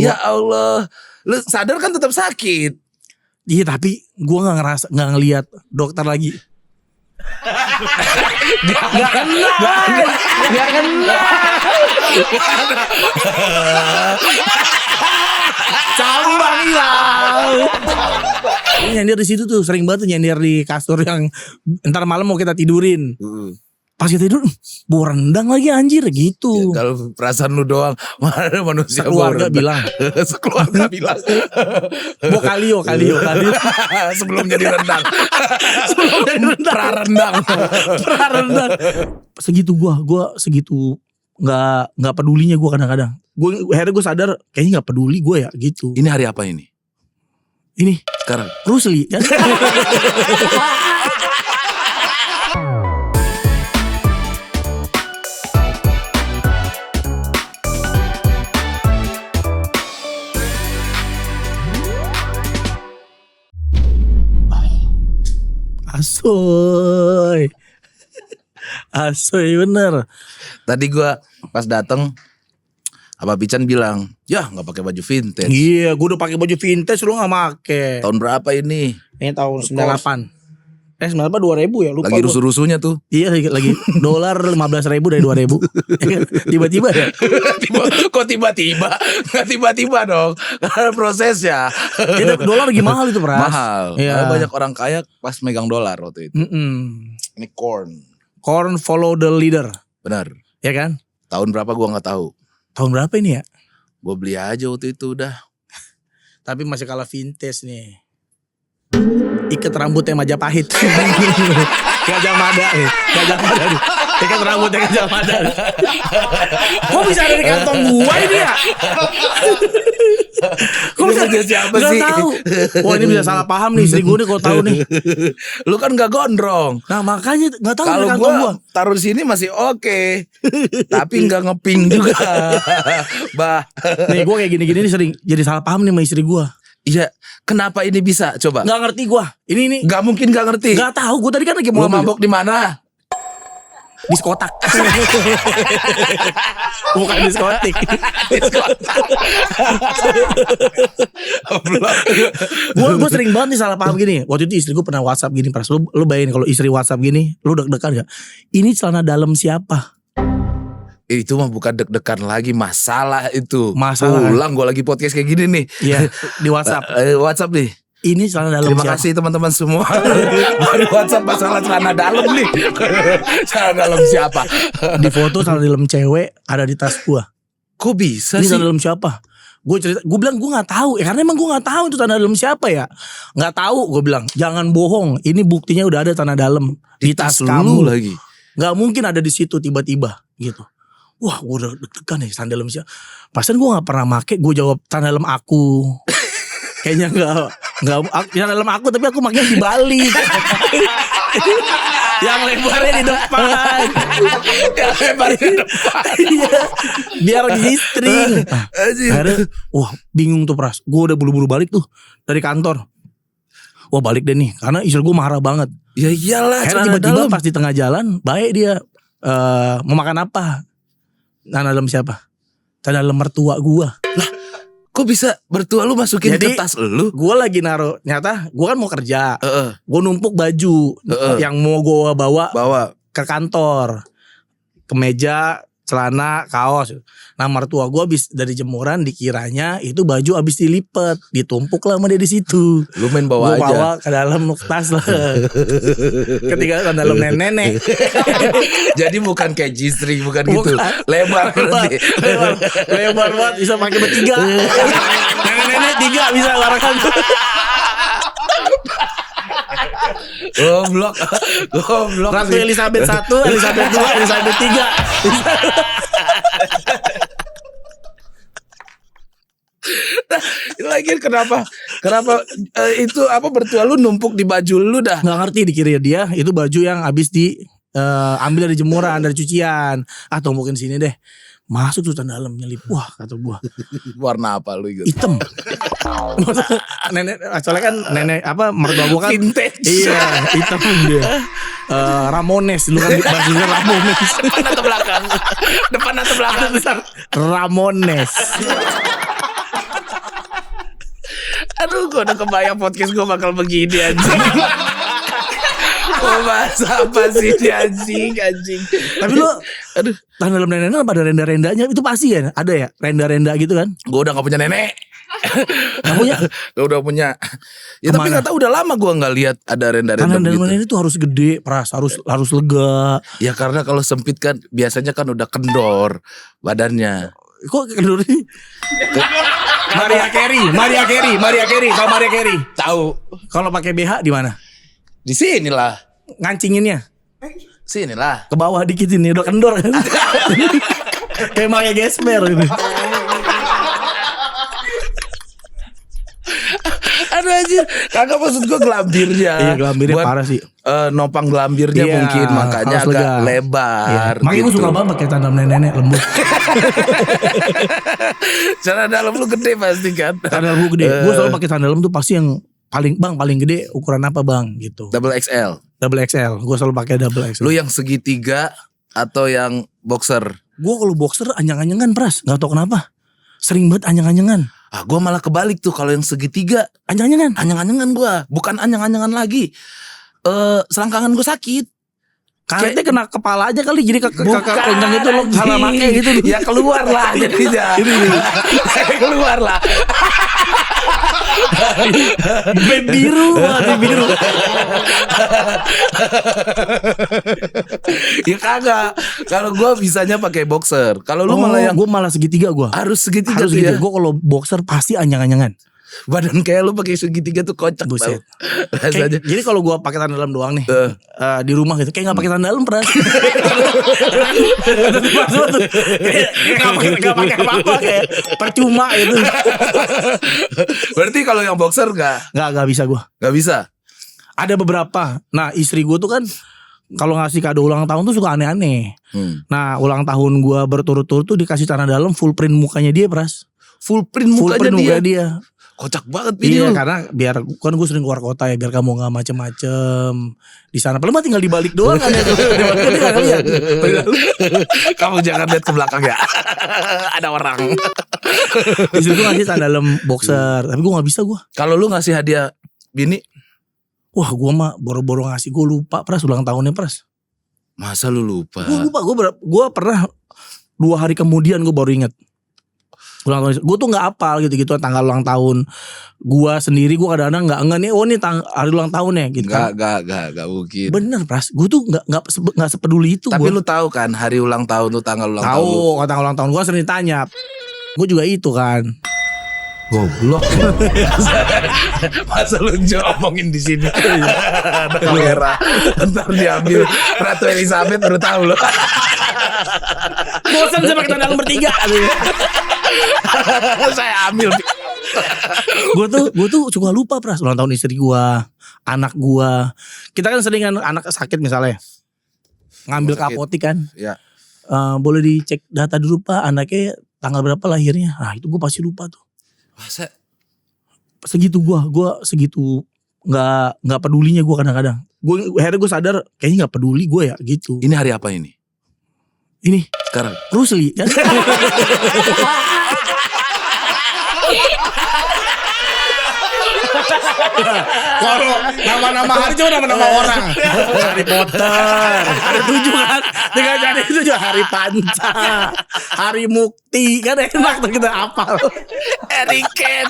Ya Allah, lu sadar kan tetap sakit. Iya tapi gue nggak ngelihat dokter lagi. Gak kena. Cambang hilang. Nyender di situ tuh sering banget nyender di kasur yang ntar malam mau kita tidurin. Pas kita tidur, bau rendang lagi anjir gitu. Ya, kalau perasaan lu doang, mana manusia keluarga bilang. Sekeluarga bilang. Bau kalio. Sebelum jadi rendang. Pra-rendang. Segitu gua segitu nggak pedulinya gua kadang-kadang. Akhirnya gue sadar kayaknya nggak peduli gue ya gitu. Ini hari apa ini? Ini sekarang Rusli kan? Asoy bener. Tadi gue pas dateng, Abah Pican bilang, ya nggak pakai baju vintage. Iya, gue udah pakai baju vintage, lu nggak make. Tahun berapa ini? Ini tahun 98. 98 2000 ya, lupa. Lagi rusuh-rusuhnya tuh. Iya lagi dolar 15.000 dari 2000. Tiba-tiba ya. Kok tiba-tiba? Nggak tiba-tiba dong. Karena prosesnya. Dolar lagi mahal itu, Pras. Mahal. Iya. Karena banyak orang kaya pas megang dolar waktu itu. Ini corn follow the leader. Benar. Ya kan? Tahun berapa gua nggak tahu. Tahun berapa ini ya? Gue beli aja waktu itu udah. Tapi masih kalah vintage nih. Ikat rambutnya Majapahit. Gajah Mada nih. Ikat rambutnya Gajah Mada. Kok bisa ada di kantong gua ini ya? Kok bisa siapa gak sih? tahu. Wah ini bisa salah paham nih istri gue nih kalau tahu nih. Lu kan gak gondrong. Nah makanya gak tahu kalau di kantong gua. Taruh di sini masih oke. Tapi gak ngeping juga. Bah. Nih gue kayak gini-gini nih sering jadi salah paham nih sama istri gue. Iya, kenapa ini bisa? Coba. Gak ngerti gue. Ini. Gak mungkin gak ngerti. Gak tahu. Gue tadi kan lagi mau lu mabok di mana? Diskotak. Bukan diskotik. Gue sering banget nih salah paham gini. Waktu itu istri gue pernah WhatsApp gini, Pras. Lu bayangin kalau istri WhatsApp gini, lu deg-degan gak? Ini celana dalam siapa? Itu mah bukan deg-degan lagi, masalah itu. Masalah. Ulang gue lagi podcast kayak gini nih. Iya, di WhatsApp. WhatsApp nih. Ini celana dalam Terima siapa? kasih teman-teman semua. Di WhatsApp masalah celana dalam nih. Celana dalam siapa? Di foto celana dalam cewek ada di tas gua. Kok bisa Ini sih? celana dalam siapa? Gue bilang gue nggak tahu. Karena emang gue nggak tahu itu celana dalam siapa ya. Nggak tahu. Gue bilang jangan bohong. Ini buktinya udah ada celana dalam di tas kamu lagi. Nggak mungkin ada di situ tiba-tiba gitu. Wah gue udah deg-degan nih celana dalam siapa. Pasan gue gak pernah make. Gue jawab celana dalam aku. Kayaknya gak celana dalam aku. Tapi aku makanya dibalik. Yang lebarnya di depan. Yang lebarnya di depan. Biar di-string. Akhirnya wah bingung tuh Pras. Gue udah buru-buru balik tuh dari kantor. Wah balik deh nih. Karena istri gue marah banget. Ya iyalah. Akhirnya tiba-tiba pas di tengah jalan. Baik dia mau makan apa. Celana dalam siapa? Celana dalam mertua gua. Lah, kok bisa mertua lu masukin Jadi, ke tas lu? Gua lagi naruh, nyata gua kan mau kerja. Gua numpuk baju yang mau gua bawa ke kantor. Kemeja, celana, kaos. Nah mertua gue habis dari jemuran dikiranya itu baju habis dilipet, ditumpuk lah sama dia di situ. Lu main bawa gua aja. Bawa ke dalam tas lah. Ketika ke dalam nenek. Jadi bukan kayak G-string, bukan gitu. Lebar banget bisa pakai bertiga. Nenek-nenek 3 bisa larangan. Goblok. Ratu Elizabeth 1, Elizabeth 2, Elizabeth 3. Nah, lagi kenapa itu apa mertua lu numpuk di baju lu dah? Nggak ngerti dikira dia itu baju yang habis ambil dari jemuran, dari cucian. Atau mungkin sini deh. Masuk tuh dalam nyelip. Wah kata gua. Warna apa lu gitu? Hitam. Nenek, soalnya kan nenek apa mertua gua kan vintage. Iya, hitam dia. Ramones dulu kan bajunya Ramones. Depan atau belakang? Depan atau belakang? Ramones. Aduh, gue udah kebayang podcast gue bakal begini anjing. Mau bahas apa sih ini anjing. Tapi lo, aduh, tahan dalam renda apa ada renda-rendanya? Itu pasti ya, ada ya renda-renda gitu kan? Gue udah gak punya nenek. Gak punya? Gue udah punya. Ya Kemana? tapi gak tahu udah lama gue gak lihat ada renda-renda Tahan dalam begitu. renda itu harus gede, Pras, harus lega. Ya karena kalau sempit kan biasanya kan udah kendor badannya. Kok kendor sih? Maria Carey, kalau Maria Carey. Tahu. Kalau pakai BH di mana? Di sinilah. Ngancinginnya Sinilah. ke bawah dikit ini udah kendor kan. Kayak Maya Gesper ini. Aduh anjir, kagak maksud gue gelambirnya. Iya, gelambirnya Buat, parah sih. Nopang gelambirnya Iya, mungkin makanya harus agak lega. lebar. Iya. Makanya gue gitu. suka banget pakai tandem nenek lembut. Cara dalam lu gede pasti kan. Tandem gue gede. Gue selalu pakai tandem tuh pasti yang paling gede ukuran apa bang gitu. Double XL. Double XL. Gue selalu pakai double XL. Lu yang segitiga atau yang boxer? Gue kalau boxer anyang-anyangan Pras. Gak tau kenapa. Sering banget anyang-anyangan. Ah, gue malah kebalik tuh kalau yang segitiga Anyang-anyangan. anyang-anyangan gue, bukan anyang-anyangan lagi. Selangkangan gue sakit. Karetnya kena kepala aja kali. Jadi kencang itu lo anjing. salah pakai gitu. Ya keluar lah jadinya. Keluar lah. biru. Ya kagak. Kalau gue bisanya pakai boxer. Kalau lu malah yang gue malah segitiga gue. harus segitiga Harus tuh ya. segitiga. Gue kalau boxer pasti anyang-anyangan. Badan kayak lu pakai segitiga tuh kocak Buset. tau. Rasanya. Jadi kalau gue pakai tanda dalam doang nih Eh. di rumah gitu, kayak nggak pakai tanda dalam Pras. Kayak nggak pakai apa-apa, kayak percuma itu. Berarti kalau yang boxer Nggak bisa gue. nggak bisa. Ada beberapa. Nah istri gue tuh kan kalau ngasih kado ulang tahun tuh suka aneh-aneh. Nah ulang tahun gue berturut-turut tuh dikasih tanda dalam full print mukanya dia Pras. Full print Full mukanya print dia. mukanya dia. Kocak banget video. Iya karena biar kan gue sering keluar kota ya biar kamu nggak macem-macem di sana. Paling mah tinggal dibalik doang kan ya. Di balik nggak lihat. Kamu jangan lihat ke belakang ya. Ada orang. Istri gue ngasih tanda dalam boxer, tapi gue nggak bisa gue. Kalau lu ngasih hadiah bini, Wah gue mah boro-boro ngasih, gue lupa Pras ulang tahunnya Pras. masa lu lupa? Gue lupa, gue pernah 2 hari kemudian gue baru inget ulang tahun. Gue tuh nggak apal gitu tanggal ulang tahun. Gue sendiri gue kadang-kadang nggak nih. Oh nih hari ulang tahun ya gitu. Gak mungkin. Bener Pras, gue tuh nggak sepeduli itu. Tapi gua. lu tahu kan hari ulang tahun lu, tanggal ulang tahun lu. Tahu tanggal ulang tahun gue sering ditanya. Gue juga itu kan. Goblok. Masa lu ngomongin di sini. Ada kamera. Ntar diambil Ratu Elizabeth baru tahu lo. Bosan sama kita dalam bertiga. Saya ambil. Gue tuh suka lupa Pras ulang tahun istri gue, anak gue. Kita kan sering kan anak sakit misalnya ngambil Sakit. kapotik kan. Ya. Boleh dicek data dulu Pak, anaknya tanggal berapa lahirnya. Nah itu gue pasti lupa tuh. Masa Segitu gue segitu nggak pedulinya gue kadang-kadang. Akhirnya gue sadar kayaknya nggak peduli gue ya gitu. ini hari apa ini? Ini Sekarang. Rusli kan. Kalau nama-nama hari cuma nama-nama orang. Harry Potter. Ada 7 kan. Tinggal jadi itu juga Hari Panca, Hari Mukti kan enak tuh kita hafal. Harry Ken.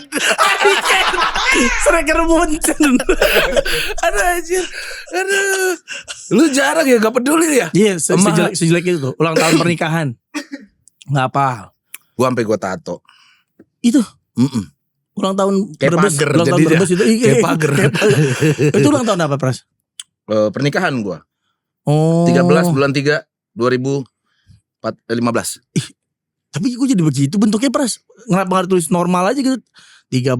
Striker Munchen. Aduh anjir. Aduh. Lu jarang ya gak peduli ya? Iya, sejelek itu tuh. Ulang tahun pernikahan. Nggak apa. Gua sampai gua tato. Itu Mm-mm. ulang tahun Kayak Brebes. pager Ulang tahun jadinya. Brebes itu. Kayak pager. Itu ulang tahun apa Pras? Pernikahan gua Oh. 13 bulan 3 2015. Tapi gue jadi begitu bentuknya Pras. Kenapa gak tulis normal aja gitu? 13.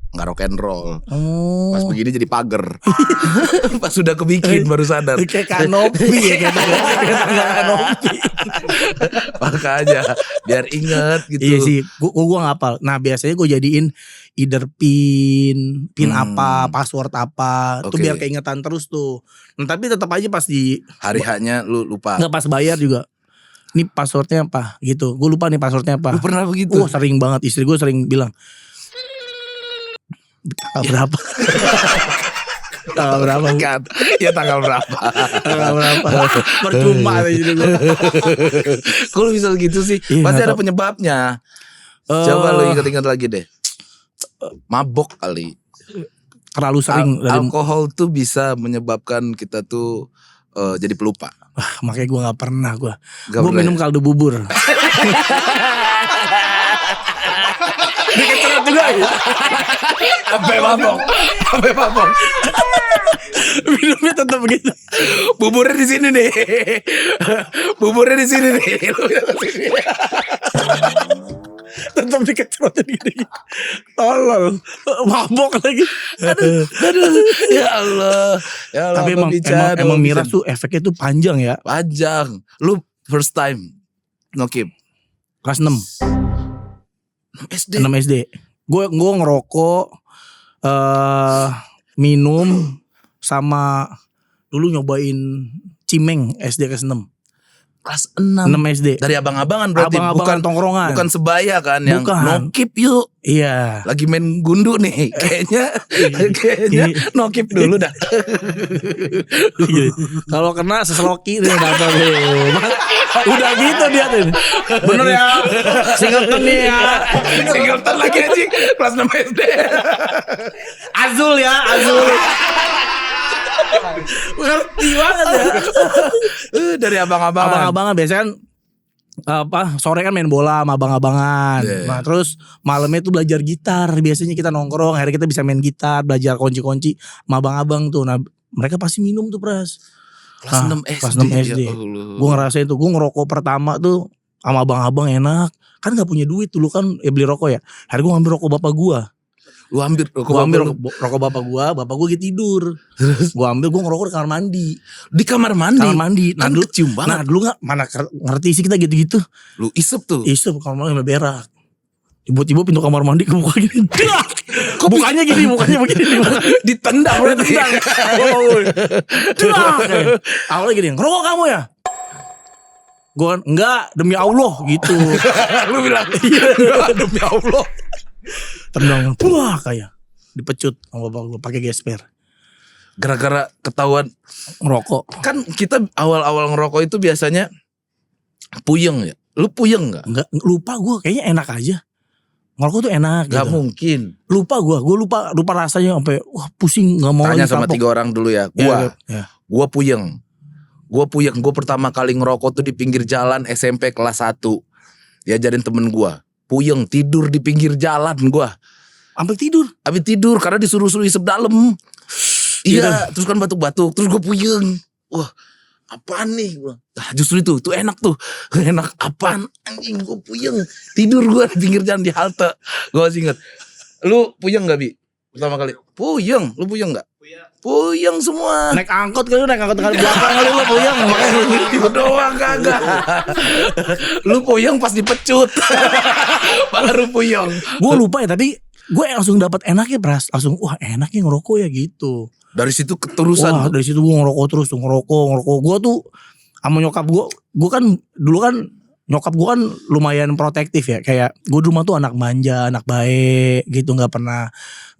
Nggak rock and roll. Oh. Pas begini jadi pager. Pas sudah kebikin baru sadar. Kayak kanopi ya. Kayak kanopi. Makanya biar inget gitu. Iya sih. Gue ngapal. Nah biasanya gue jadiin either pin apa, password apa. Itu Oke. biar keingetan terus tuh. Nah, tapi tetap aja pas di Hari haknya lu lupa. nggak pas bayar juga. Ini passwordnya apa gitu. Gue lupa nih passwordnya apa. Lu pernah begitu? Sering banget. Istri gue sering bilang, Tanggal berapa? Tanggal berapa? Kan? Ya tanggal berapa? Tanggal berapa? Percuma aja gue. Kok lu bisa gitu sih? Iya, Pasti ada tau. penyebabnya. Coba lu ingat-ingat lagi deh. Mabok kali. Terlalu sering Alkohol tuh bisa menyebabkan kita tuh jadi pelupa. makanya gue gak pernah gue. Gak Gue pernah minum ya? kaldu bubur. Dikecerat juga ya. Sampai mabok. Minumnya tetap begitu. Buburnya di sini nih. Buburnya di sini nih. Lu lihat di sini. Tetap dikecerotin gini. Tolol. Mabok lagi. Aduh. Ya Allah. Tapi emang miras tuh efeknya tuh panjang ya. Panjang. Lu first time nokip Kelas 6 SD. 6 SD. Gue ngerokok, minum sama dulu nyobain cimeng SD kelas 6. Kelas 6 SD. Dari abang-abangan berarti. Abang-abangan tongkrongan. Bukan sebaya kan yang Bukan. nokip yuk. Iya. Lagi main gundu nih. Kayaknya nokip dulu dah. Kalau kena seseloki nih dapat nih. Udah gitu dia tuh. Bener ya. Singleton nih ya. Singleton lagi anjing. Kelas 6 SD. Azul ya, Azul. Ngerti banget ya. Dari abang-abangan. Abang-abangan biasanya kan sore kan main bola sama abang-abangan. Yeah. Nah, terus malamnya tuh belajar gitar. Biasanya kita nongkrong, akhirnya kita bisa main gitar, belajar kunci-kunci sama abang-abang tuh. Nah, mereka pasti minum tuh, Pras. Kelas 6 SD. Kelas 6 SD. Gue ngerasain tuh, gue ngerokok pertama tuh sama abang-abang enak. Kan gak punya duit dulu kan beli rokok ya. Akhirnya gue ngambil rokok bapak gue. Lu ambil rokok Gue ambil rokok bapak gue gitu tidur. Terus gue ambil, gue ngerokok di kamar mandi. Di kamar mandi. Kamar mandi. Kan dulu, kecium banget. Nah dulu mana ngerti sih kita gitu-gitu. Lu isep tuh. Isep kamar mandi berak. Tiba-tiba pintu kamar mandi kebuka gini. Bukanya gini, mukanya begini. Ditendang berarti. Awalnya gini, ngerokok kamu ya? Gue enggak, demi Allah gitu. Lu bilang iya demi Allah. Tendang, wah kayak dipecut sama bapak gue pakai gesper. Gara-gara ketahuan Ngerokok. kan kita awal-awal ngerokok itu biasanya puyeng ya. Lu puyeng nggak? Enggak, lupa gue kayaknya enak aja. Ngerokok tuh enak. Gak gitu. mungkin. Lupa gue lupa rasanya sampai wah pusing nggak mau. Tanya lagi sama kapok. 3 orang dulu ya. Gua puyeng. Gue pertama kali ngerokok tuh di pinggir jalan SMP kelas 1. Diajarin temen gue. Puyeng tidur di pinggir jalan gue. Sampai tidur. Habis tidur karena disuruh-suruh isep dalam. Iya, terus kan batuk-batuk, terus gue puyeng. Wah, apaan nih? Nah, justru itu enak tuh. Enak apaan? Anjing gue puyeng. Tidur gue di pinggir jalan di halte. Gue masih inget. Lu puyeng gak Bi? Pertama kali. Puyeng, lu puyeng gak? Puyeng semua. Naik angkot kali naik angkot kali belakang kali lu puyeng makanya Itu doang kagak. Lu puyeng pas dipecut. Baru puyeng. Gue lupa ya tapi gue langsung dapat enaknya Pras. Langsung wah enaknya ngerokok ya gitu. Dari situ keterusan. Wah tuh. dari situ gue ngerokok terus tuh ngerokok. Gue tuh sama nyokap gue kan dulu kan nyokap gue kan lumayan protektif ya. Kayak gue di rumah tuh anak manja, anak baik gitu.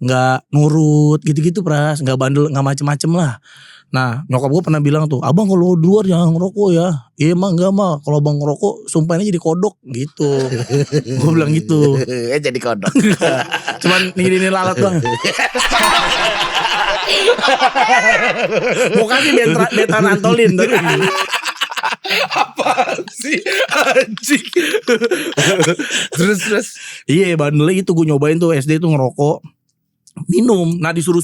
Gak nurut gitu-gitu Pras. Gak bandel, gak macem-macem lah. Nah nyokap gue pernah bilang tuh, abang kalau di luar jangan ngerokok ya. Iya emang enggak mah. Kalau abang ngerokok sumpahin aja jadi kodok gitu. Gue bilang gitu. Jadi kodok. Cuman ini lalat bang. Mau kasih beta nantolin tapi Apaan sih anjing. Terus iya bandelnya itu gue nyobain tuh SD tuh ngerokok minum. Nah disuruh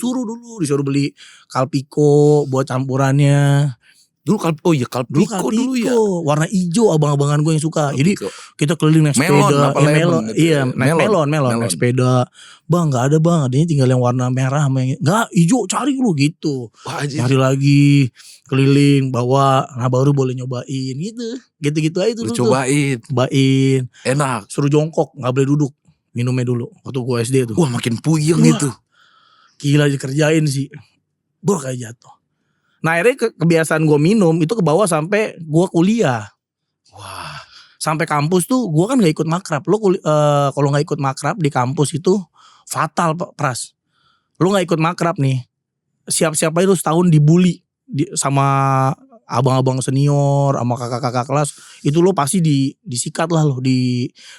beli Kalpiko buat campurannya. Dulu Kalpiko dulu ya. Warna hijau abang-abangan gue yang suka. Jadi Kalpiko. kita keliling naik Melon, sepeda. apa lemon gitu Iya ya? naik melon naik sepeda. Bang gak ada bang, adanya tinggal yang warna merah sama yang gak hijau, cari lu gitu. Wah, anjing. Cari lagi keliling bawa, nah baru boleh nyobain gitu aja Lu tuh. cobain. Enak. Suruh jongkok, nggak boleh duduk, minumnya dulu waktu gue SD tuh. Wah makin puyeng Wah. itu. Gila dikerjain sih, gue kayak jatuh. Nah akhirnya kebiasaan gue minum itu ke bawah sampai gue kuliah. Wah. Sampai kampus tuh gue kan gak ikut makrab. Lo kalau gak ikut makrab di kampus itu fatal Pras. lu gak ikut makrab nih, siap-siap aja lu setahun dibully sama abang-abang senior, sama kakak-kakak kelas, itu lo pasti disikat lah lo,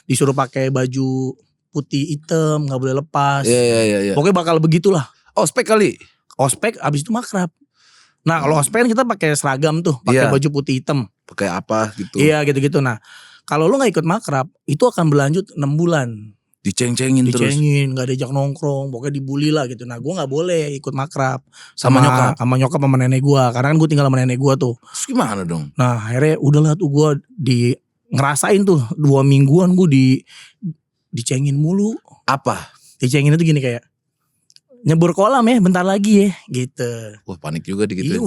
disuruh pakai baju putih hitam, nggak boleh lepas. Iya. Pokoknya bakal begitulah. Ospek kali. Ospek abis itu makrab. Nah kalau ospek kan kita pakai seragam tuh, pakai baju putih hitam. Pakai apa gitu. Iya gitu-gitu. Nah kalau lo nggak ikut makrab, itu akan berlanjut 6 bulan. Diceng-cengin terus. Dicengin, gak diajak nongkrong, pokoknya dibully lah gitu. Nah gue gak boleh ikut makrab Sama nyokap? Sama nyokap sama nenek gue. Karena kan gue tinggal sama nenek gue tuh. Terus gimana dong? Nah akhirnya udahlah tuh gue ngerasain tuh 2 mingguan gue dicengin mulu. Apa? Dicengin itu gini kayak, nyebur kolam ya bentar lagi ya gitu. Wah panik juga digituin.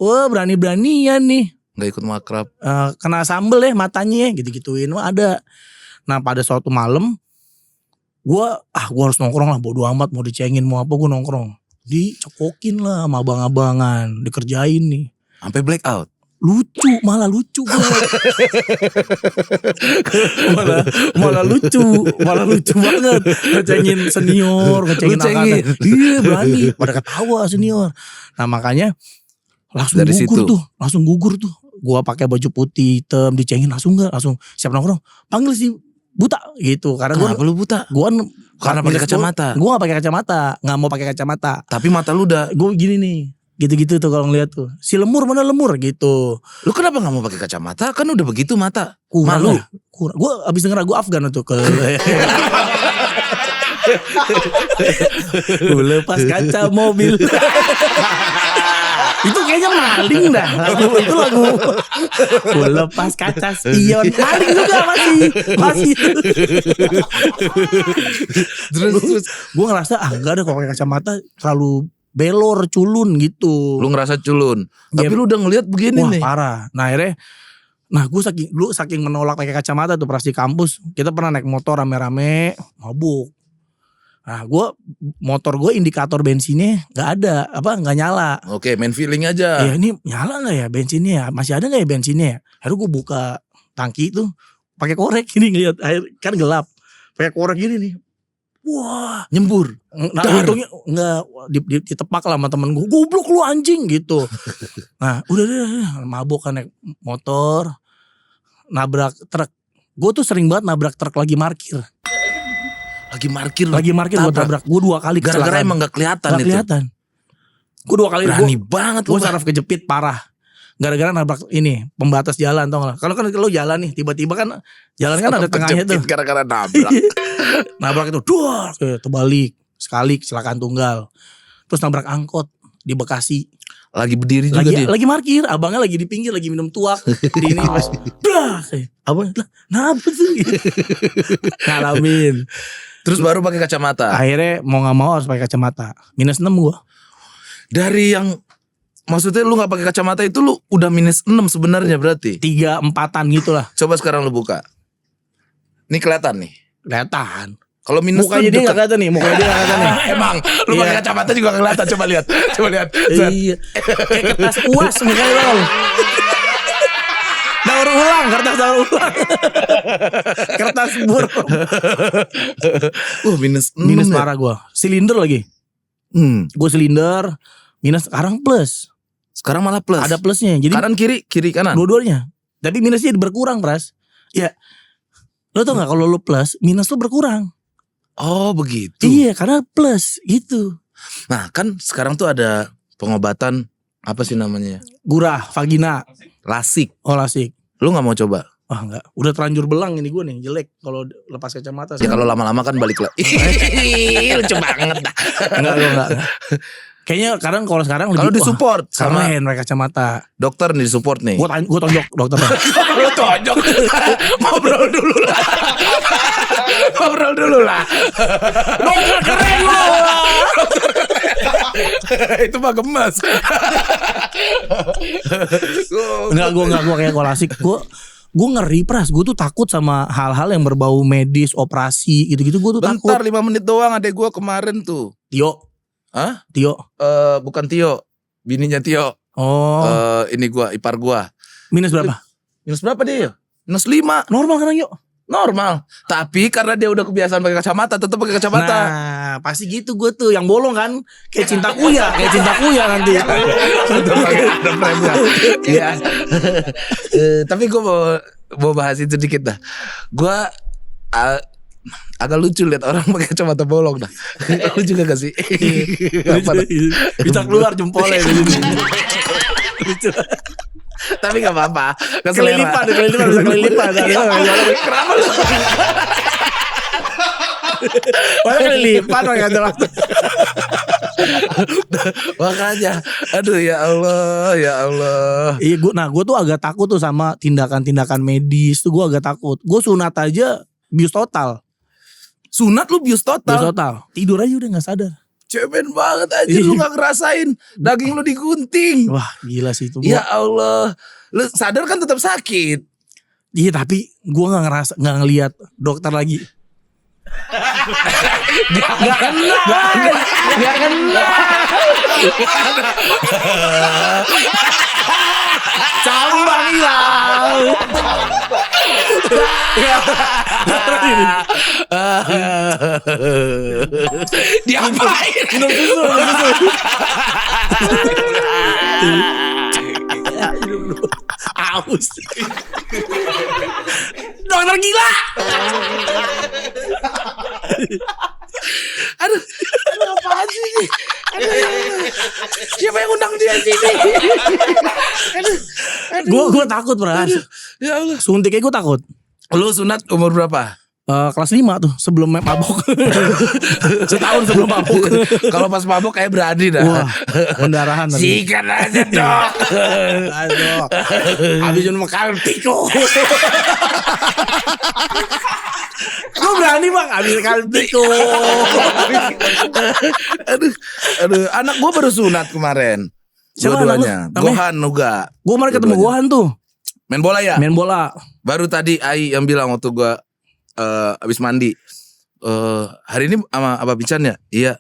Wah berani-beranian nih. Gak ikut makrab. Kena sambel ya matanya ya gitu-gituin. Wah ada. Nah pada suatu malam gue harus nongkrong lah, bodo amat mau dicengin mau apa gue nongkrong. Dicekokin lah sama abang-abangan, dikerjain nih. Sampai black out. Malah lucu gue. malah lucu banget. Ngecengin senior, ngecengin angkatan. Iya berani, pada ketawa senior. Nah makanya langsung dari gugur tuh. Gue pakai baju putih hitam, dicengin langsung siap nongkrong. Panggil si buta gitu, karena gue lu buta? Gue karena pakai kacamata. Gue gak pakai kacamata, nggak mau pakai kacamata. Tapi mata lu udah. Gue gini nih, gitu-gitu tuh kalau ngeliat tuh. Si lemur mana lemur gitu. Lu kenapa nggak mau pakai kacamata? Kan udah begitu mata. Kurang malu. Gue abis denger lagu Afgan tuh ke. Gue lepas kaca mobil. Itu kayaknya maling dah itu lagu. Gue lepas kaca spion. Maling juga masih. Terus gue ngerasa enggak ada kalau pakai kacamata terlalu belor, culun gitu. Lu ngerasa culun. Tapi lu udah ngeliat begini nih. Wah parah. Nah akhirnya gue saking menolak pakai kacamata tuh pas di kampus. Kita pernah naik motor rame-rame mabuk. Nah motor gue indikator bensinnya gak ada, nggak nyala. Oke, main feeling aja. Ya ini nyala gak ya bensinnya ya, masih ada gak ya bensinnya ya. Akhirnya gue buka tangki tuh pakai korek gini ngeliat air kan gelap, pakai korek gini nih. Wah nyembur. Nah untungnya nggak ditepak lah sama temen gue, goblok lu anjing gitu. Nah udah deh mabok kan naik motor, nabrak truk. Gue tuh sering banget nabrak truk lagi parkir. Lagi parkir gue tabrak. Gue 2 kali kecelakaan. Gara-gara emang gak kelihatan itu. Gak kelihatan. Gue 2 kali. Berani banget. Gue saraf kejepit parah. Gara-gara nabrak ini pembatas jalan, tau gak? Kalau kan lo jalan nih, tiba-tiba kan jalan kan ada tengahnya tuh. Gara-gara nabrak. Nabrak itu, terbalik sekali kecelakaan tunggal. Terus nabrak angkot di Bekasi. Lagi berdiri juga dia. Lagi parkir, abangnya lagi di pinggir, lagi minum tuak. Di ini pas, abang, kenapa sih? Ngalamin. Terus baru pakai kacamata. Akhirnya mau gak mau harus pakai kacamata. -6 gue. Dari yang maksudnya lu gak pakai kacamata itu lu udah -6 sebenarnya berarti. 3-4an gitu lah. Coba sekarang lu buka. Ini kelihatan nih. Kelihatan. Kalau minus mukanya dia gak kelihatan nih. Emang lu pakai kacamata juga gak kelihatan. Coba lihat. Iya. Kayak kertas uas mukanya lo. Kertas daur ulang. Kertas bur. Minus parah gue. Silinder lagi. Gue silinder. Minus sekarang plus. Sekarang malah plus. Ada plusnya. Jadi kanan kiri kanan. Dua-duanya. Tapi minusnya berkurang Pras. Ya. Lo tau gak kalau lo plus, minus lo berkurang. Oh begitu. Iya karena plus gitu. Nah kan sekarang tuh ada pengobatan. Apa sih namanya? Gurah, vagina. Lasik. Oh lasik. Lu gak mau coba? Wah enggak, udah terlanjur belang ini gue nih, jelek kalau lepas kacamata. Ya kalau lama-lama kan balik lagi. Lucu banget. Enggak. Kayaknya kalau sekarang kalau disupport sama mereka kacamata. Dokter nih disupport nih. Gue tonjok dokter. Lu tonjok. Ngobrol dulu lah. Dokter keren lo. Itu mah gemas. Enggak gue kayak kolasik. Gue ngeri Pras. Gue tuh takut sama hal-hal yang berbau medis, operasi gitu-gitu. Gue tuh takut. Bentar 5 menit doang adek gue kemarin tuh. Tio. Hah? Tio. Bukan Tio. Bininya Tio. Oh. Ini gue, ipar gue. Minus berapa? Minus berapa dia? -5. Normal kan yuk. Normal. Tapi karena dia udah kebiasaan pakai kacamata, tetap pakai kacamata. Nah, pasti gitu gue tuh yang bolong kan, kayak cinta kuya nanti. Ada frame-nya. Iya. Tapi gue mau bahas itu dikit dah. Gue agak lucu lihat orang pakai kacamata bolong dah. Lu juga gak sih? Bisa keluar jempolnya gitu. Lucu. Tapi gak apa-apa. Kelilipan bisa kelilipan. Kenapa lu? Mana kelilipan kacamata. Makanya, aduh ya Allah. Iya gue tuh agak takut tuh sama tindakan medis tuh, gue agak takut. Gue sunat aja bius total. Sunat lu bius total? Bius total. Tidur aja udah gak sadar. Cemen banget aja lu gak ngerasain daging lu digunting. Wah gila sih itu. Ya Allah. Lu sadar kan tetap sakit. Iya tapi gue gak ngelihat dokter lagi. Gak kena. Cambang hilang. Diapain? Minum susu. Aus. Dokter gila. Aduh, apaan sih ini? Siapa yang undang dia sini? Gue takut Pras. Ya Allah. Suntiknya gue takut. Lu sunat umur berapa? Kelas 5 tuh sebelum mabok. Setahun sebelum mabok. Kalau pas mabok kayak berani dah. Wah, pendarahan tadi. Sikat aja dok. Aduh. Habis minum kalpiko. Gue berani bang, habis kalpiko. Aduh, anak gue baru sunat kemarin. Siapa dua-duanya. anak lu? Gohan Nuga. Gue kemarin ketemu Gohan tuh. Main bola ya? Main bola. Baru tadi Ai yang bilang waktu gue abis mandi. Hari ini sama Abah Pican ya? Iya.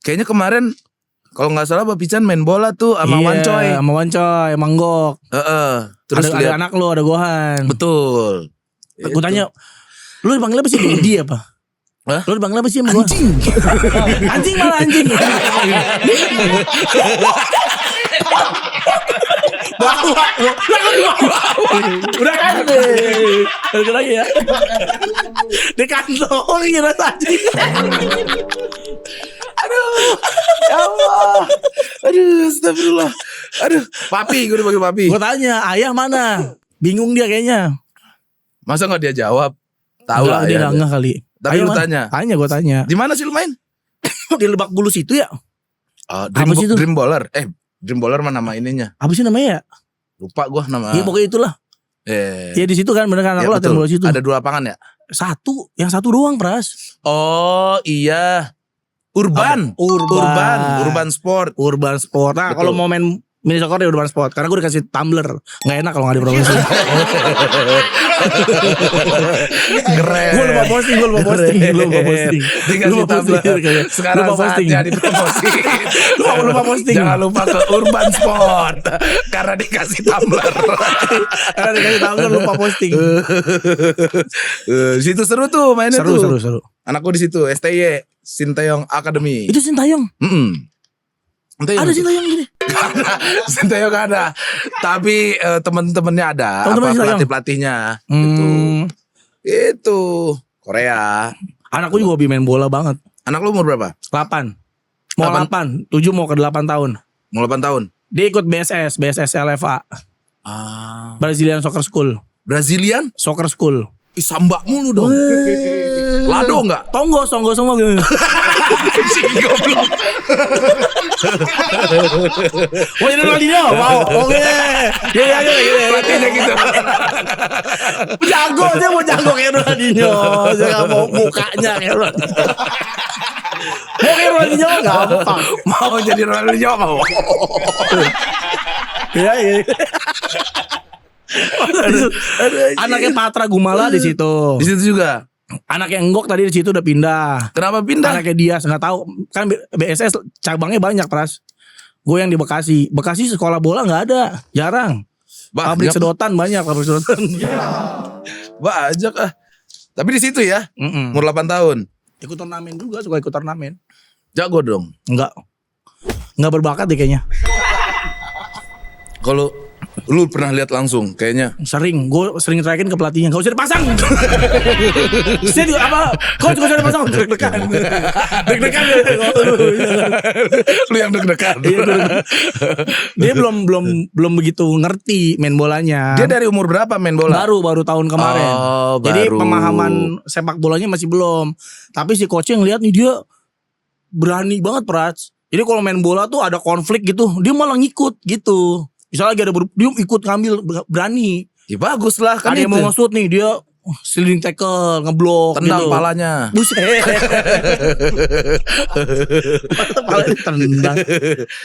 Kayaknya kemarin kalau nggak salah Abah Pican main bola tuh sama Wancoy. Sama Wancoy, Manggok. Terus ada anak lo, ada Gohan. Betul. Gue tanya, lu dipanggil apa sih? Dedi apa? Hah? Lu dipanggil apa sih sama anjing? Anjing malah anjing. Bawa. Udah kan deh. Balik lagi ya. Di kantong kira anjing. Aduh, ya Allah. Aduh, astagfirullah. Aduh, papi, gue dipanggil papi. Gue tanya, ayah mana? Bingung dia kayaknya. Masa nggak dia jawab? Tahu lah dia ya. nggak kali. Tapi Ayah lu mana? tanya. Tanya, gue tanya. Di mana sih lu main? Di Lebak Bulus itu ya? Dream, Apa sih itu? Dream Baller. Dream Baller mana nama ininya? Apa sih namanya ya? Lupa gue nama. Iya pokoknya itulah. Ya di situ kan bener kan anak lo ada di situ. Ada 2 lapangan ya? Yang satu doang Pras. Oh iya. Urban Sport. Urban Sport. Nah kalau mau main mini soccer di Urban Sport, karena gue dikasih tumbler, nggak enak kalau nggak dipromosi. Keren. Gue lupa posting. Dikasih tumbler. Sekarang saatnya dipromosi. lupa posting. Jangan lupa ke Urban Sport karena dikasih tumbler. Lupa posting. Situ seru tuh mainnya tuh. Seru. Anakku di situ STY Sintayong Academy. Itu Sintayong. Ada Sintayong gini. Sintayong ada. Tapi temen-temennya ada. Pelatih-pelatihnya. Itu Korea. Anakku juga hobi main bola banget. Anak lu umur berapa? 8. Mau 8. 7 mau ke 8 tahun. Mau 8 tahun. Dia ikut BSS LFA. Brazilian Soccer School. Brazilian Soccer School. Samba mulu dong. Lado enggak? Tonggo semua gitu. Goblok. Mau jadi Ronaldinho? Mau. Oke. Iya Pelatihnya gitu. Jago aja mau jago kayak Ronaldinho. Jangan mau mukanya kayak Ronaldinho. Mau kayak Ronaldinho gampang. Mau jadi Ronaldinho mau. Iya. Anaknya Patra Gumala di situ. Di situ juga. Anaknya Enggok tadi di situ udah pindah. Kenapa pindah? Anaknya dia nggak tahu. Kan BSS cabangnya banyak Pras. Gue yang di Bekasi. Bekasi sekolah bola nggak ada, jarang. Pabrik sedotan banyak, pabrik sedotan. Banyak ah. Tapi di situ ya, umur 8 tahun. Ikut turnamen juga, suka ikut turnamen. Jago dong. Enggak berbakat deh kayaknya. Kalau lu pernah lihat langsung kayaknya. Sering, gue sering teriakin ke pelatihnya, gak usah dipasang. Saya juga apa? Coach gak usah dipasang. Deg-degan. Lu yang deg-degan. Dia belum begitu ngerti main bolanya. Dia dari umur berapa main bola? Baru tahun kemarin. Jadi pemahaman sepak bolanya masih belum. Tapi si coachnya ngeliat nih dia berani banget Prats. Jadi kalau main bola tuh ada konflik gitu, dia malah ngikut gitu. Misalnya lagi ada dia ikut ngambil berani. Ya bagus lah kan. Ada yang mau nge-shoot nih dia sliding tackle, ngeblok tendang gitu. palanya. Buset. Palanya tendang.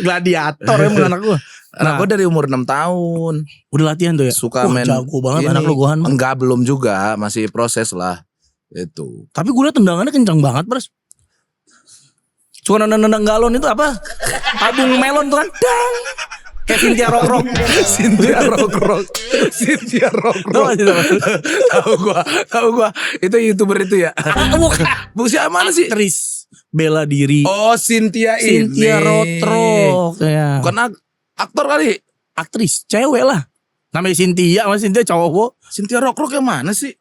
Gladiator emang anak gua. Anak gua dari umur 6 tahun. Udah latihan tuh ya? Suka main. Jago banget ini. anak lu Gohan. Enggak, belum juga, masih proses lah. Itu. Tapi gue liat tendangannya kencang banget, Bros. Suka nendang galon itu apa? Tabung melon tuh kan. Dang. Kayak Cynthia Rock. Cynthia Rock. Tahu gua. Itu YouTuber itu ya. Bu siapa mana sih? Aktris bela diri. Oh, Cynthia Rock. Ya. Bukan aktor kali. Aktris, cewek lah. Namanya Cynthia, sama Cynthia cowok. Cynthia Rock yang mana sih?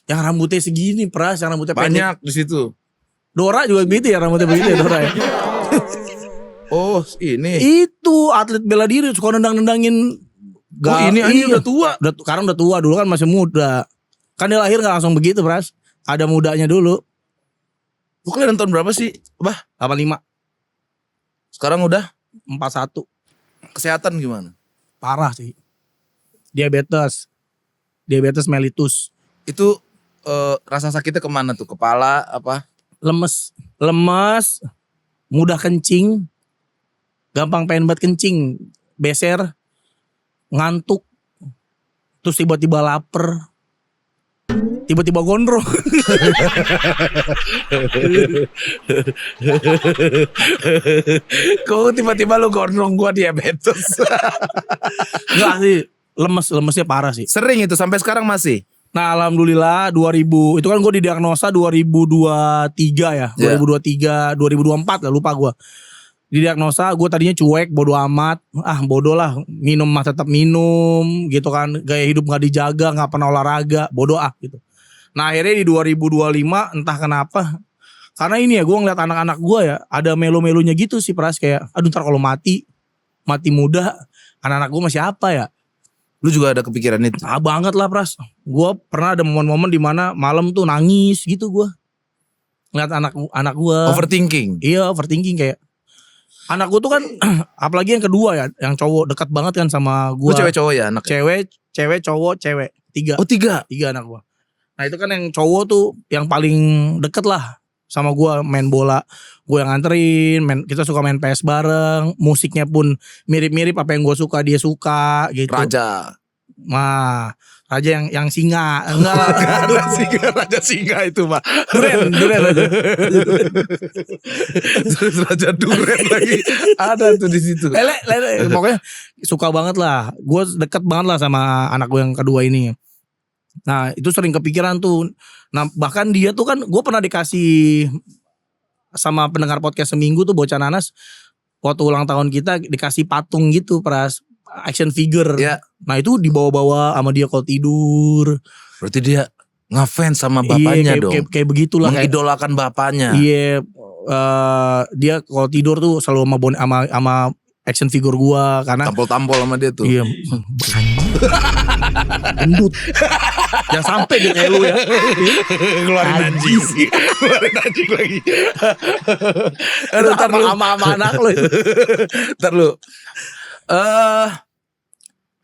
Yang rambutnya segini, Pras, yang rambutnya banyak pendek. Di situ. Dora juga gitu ya, rambutnya begitu ya Dora ya. Oh, ini. Itu atlet bela diri suka nendangin. Ini udah tua. Sekarang udah tua, dulu kan masih muda. Kan dia lahir gak langsung begitu, Pras. Ada mudanya dulu. Lu kalian tahun berapa sih? 85. Sekarang udah 41. Kesehatan gimana? Parah sih. Diabetes mellitus. Itu rasa sakitnya kemana tuh? Kepala apa? Lemes, mudah kencing, gampang pengen banget kencing, beser, ngantuk, terus tiba-tiba lapar, tiba-tiba gondrong. Kok tiba-tiba lu gondrong, gua diabetes. Enggak sih, lemesnya parah sih. Sering itu sampai sekarang masih. Nah alhamdulillah 2000 itu kan gue didiagnosa 2023 ya, 2023, 2024 lah lupa gue. Didiagnosa gue tadinya cuek, bodo amat, bodo lah, minum mah tetap minum gitu kan, gaya hidup nggak dijaga, nggak pernah olahraga, bodo gitu. Nah akhirnya di 2025 entah kenapa, karena ini ya gue ngeliat anak-anak gue ya ada melo-melonya gitu sih Pras, kayak aduh ntar kalau mati muda, anak-anak gue masih apa ya? Lu juga ada kepikiran itu? Banget lah Pras. Gue pernah ada momen-momen dimana malam tuh nangis gitu gue. Ngeliat anak gue. Overthinking? Iya overthinking kayak. Anak gue tuh kan, apalagi yang kedua ya, yang cowok dekat banget kan sama gue. Lu cewek cowok ya anak? Cewek cowok cewek. 3. Oh 3? 3 anak gue. Nah itu kan yang cowok tuh yang paling deket lah sama gue main bola. Gue yang nganterin, kita suka main PS bareng. Musiknya pun mirip-mirip apa yang gue suka dia suka gitu. Raja. Nah, raja yang singa. Enggak lah. Raja singa itu mah. Duren aja. Raja Duren lagi. Ada tuh di situ. Lele, pokoknya suka banget lah. Gue deket banget lah sama anak gue yang kedua ini. Nah, itu sering kepikiran tuh. Nah, bahkan dia tuh kan gue pernah dikasih sama pendengar podcast seminggu tuh Bocah Nanas, waktu ulang tahun kita dikasih patung gitu Pras, action figure ya. Nah itu dibawa-bawa sama dia kalau tidur. Berarti dia ngefans sama bapaknya dong. Kayak begitulah, mengidolakan bapaknya. Iya, dia kalau tidur tuh selalu sama action figure gua karena tampol-tampol sama dia tuh. Iya. Gendut. Jangan sampai dia kayak lu ya. Keluarin anjing lagi. Aduh, sama anak lu itu. Ntar lu.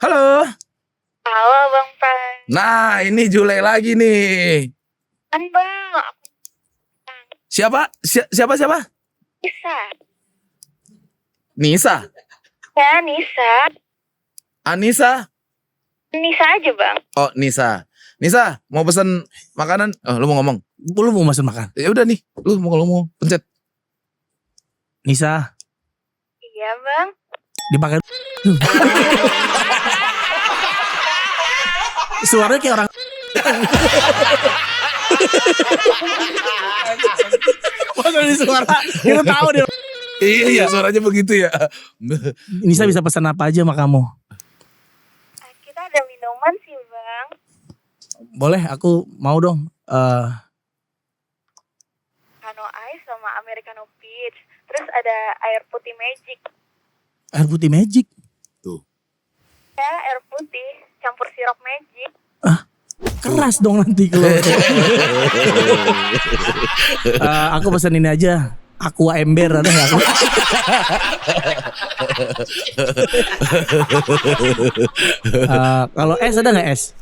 Halo. Halo Bang Prai. Nah ini Jule lagi nih. Kan Bang. Siapa? Nisa. Nisa. Ya Nisa. Anissa. Nisa aja Bang. Oh Nisa. Nisa mau pesen makanan? Oh lu mau ngomong? Lu mau pesen makan? Ya udah nih. Lu mau pencet. Nisa. Iya Bang. Dipakai. Suaranya kayak orang. Waktu di suara kita tahu dia. Iya suaranya begitu ya. Nisa bisa pesan apa aja sama kamu? Kita ada minuman sih bang. Boleh, aku mau dong. Kano Ice sama Americano Peach. Terus ada air putih magic. Air putih magic. Tuh. Ya air putih campur sirup magic. Keras dong nanti kalau. Aku pesan ini aja. Aqua Ember ada nggak? Kalau es ada nggak es?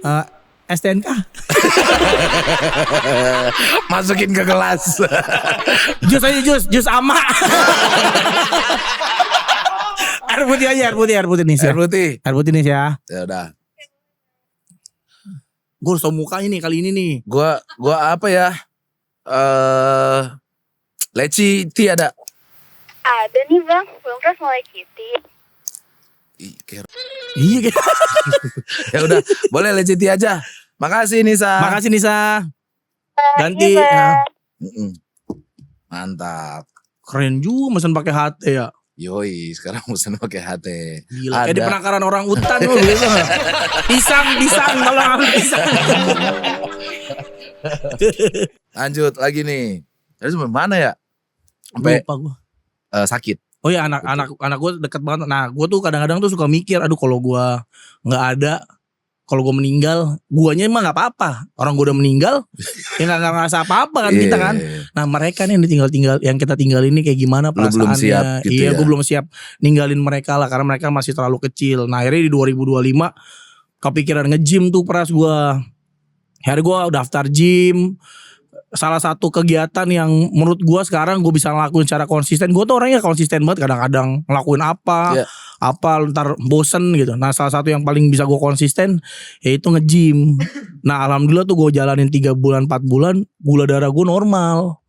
Ya. STNK. Masukin ke gelas. Jus aja jus ama. Air putih aja, air putih nih. Air putih. Air putih nih ya. Ya udah. Gue harus tau mukanya nih kali ini nih. Gua apa ya? Leci tea ada. Ada nih bang. Belum keras mulai kitty. Iya gitu. Ya udah, boleh leci tea aja. Makasih Nisa. Makasih Nisa. Ganti. Iya, Ya. Mantap. Keren juga mesen pakai HT ya. Yoi, sekarang mesen pakai HT. Gila, kayak di penangkaran orang hutan lo biasa gak? Pisang, tolong ambil pisang. Lanjut lagi nih. Tadi sampai mana ya? Sampai lupa gue. Sakit. Oh iya anak gue deket banget. Nah gue tuh kadang-kadang tuh suka mikir, aduh kalau gue nggak ada, kalau gue meninggal, guanya emang nggak apa-apa. Orang gue udah meninggal, ya nggak ngerasa apa-apa kan kita kan. Nah mereka nih yang kita tinggal ini kayak gimana perasaannya? Belum siap gitu iya, ya. gue belum siap ninggalin mereka lah karena mereka masih terlalu kecil. Nah akhirnya di 2025 kepikiran nge-gym tuh peras gue. Akhirnya gue daftar gym. Salah satu kegiatan yang menurut gue sekarang gue bisa ngelakuin secara konsisten. Gue tuh orangnya konsisten banget, kadang-kadang ngelakuin apa ntar bosen gitu. Nah salah satu yang paling bisa gue konsisten yaitu nge-gym. Nah alhamdulillah tuh gue jalanin 3 bulan 4 bulan gula darah gue normal.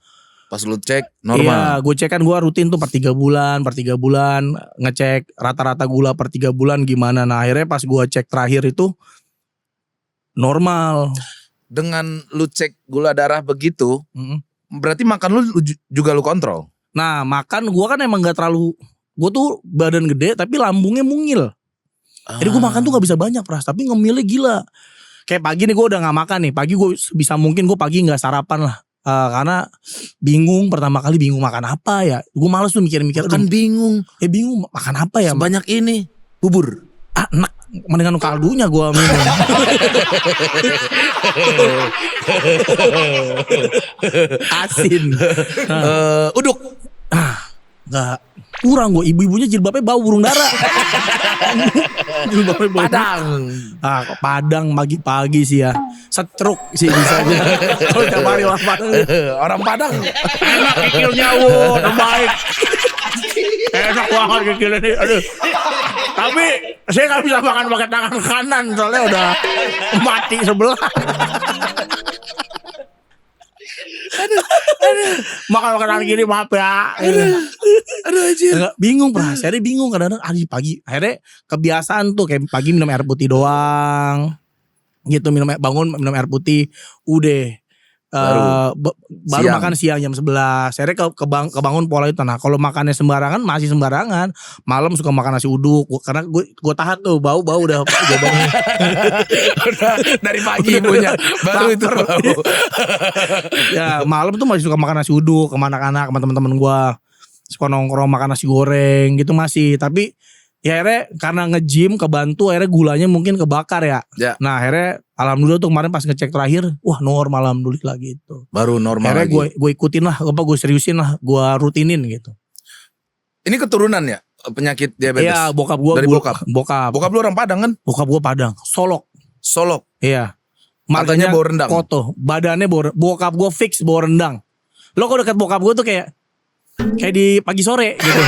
Pas lu cek normal. Iya gue cek kan, gue rutin tuh per 3 bulan ngecek rata-rata gula per 3 bulan gimana. Nah akhirnya pas gue cek terakhir itu normal. Dengan lu cek gula darah begitu, berarti makan lu juga lu kontrol. Nah makan gue kan emang gak terlalu, gue tuh badan gede tapi lambungnya mungil. Jadi gue makan tuh gak bisa banyak pras, tapi ngemilnya gila. Kayak pagi nih gue udah gak makan nih. Pagi gue sebisa mungkin gue pagi gak sarapan lah. Karena pertama kali bingung makan apa ya. Gue males tuh mikir-mikir. Kan bingung. Bingung makan apa ya. Sebanyak ini bubur. Enak. Mendingan kaldunya gue minum. Asin. Uduk. Enggak. Kurang gue. Ibu-ibunya jilbabnya bau burung dara. Jilbabnya bau Padang. Padang pagi-pagi sih ya. Setruk sih bisa aja. Kalau tiap hari orang Padang. Orang Padang. Enak kikilnya terbaik. Enak banget kikilnya nih. Aduh. Tapi saya gak bisa makan pakai tangan kanan, soalnya udah mati sebelah. Aduh. Makan tangan kiri maaf ya. Aduh anjir. Bingung pras, akhirnya bingung kadang-kadang pagi. Akhirnya kebiasaan tuh kayak pagi minum air putih doang. Gitu bangun minum air putih, udah. Baru makan siang jam 11. Akhirnya kebangun pola itu. Nah kalau makannya sembarangan masih sembarangan. Malam suka makan nasi uduk. Karena gue tahan tuh bau udah dari pagi punya baru itu bau. Ya malam tuh masih suka makan nasi uduk sama anak-anak, sama teman-teman gue. Suka nongkrong makan nasi goreng gitu masih. Tapi ya akhirnya karena nge-gym kebantu, akhirnya gulanya mungkin kebakar ya. Nah akhirnya alhamdulillah tuh kemarin pas ngecek terakhir, wah normal alhamdulillah gitu. Baru normal akhirnya lagi. Gue ikutin lah, gue seriusin lah, gue rutinin gitu. Ini keturunan ya penyakit diabetes? Iya bokap gue. Dari bokap? Bokap lu orang Padang kan? Bokap gue Padang, Solok. Iya. Iya. Matanya bau rendang. Koto, badannya bokap gue fix bau rendang. Lo kalau dekat bokap gue tuh kayak di pagi sore gitu.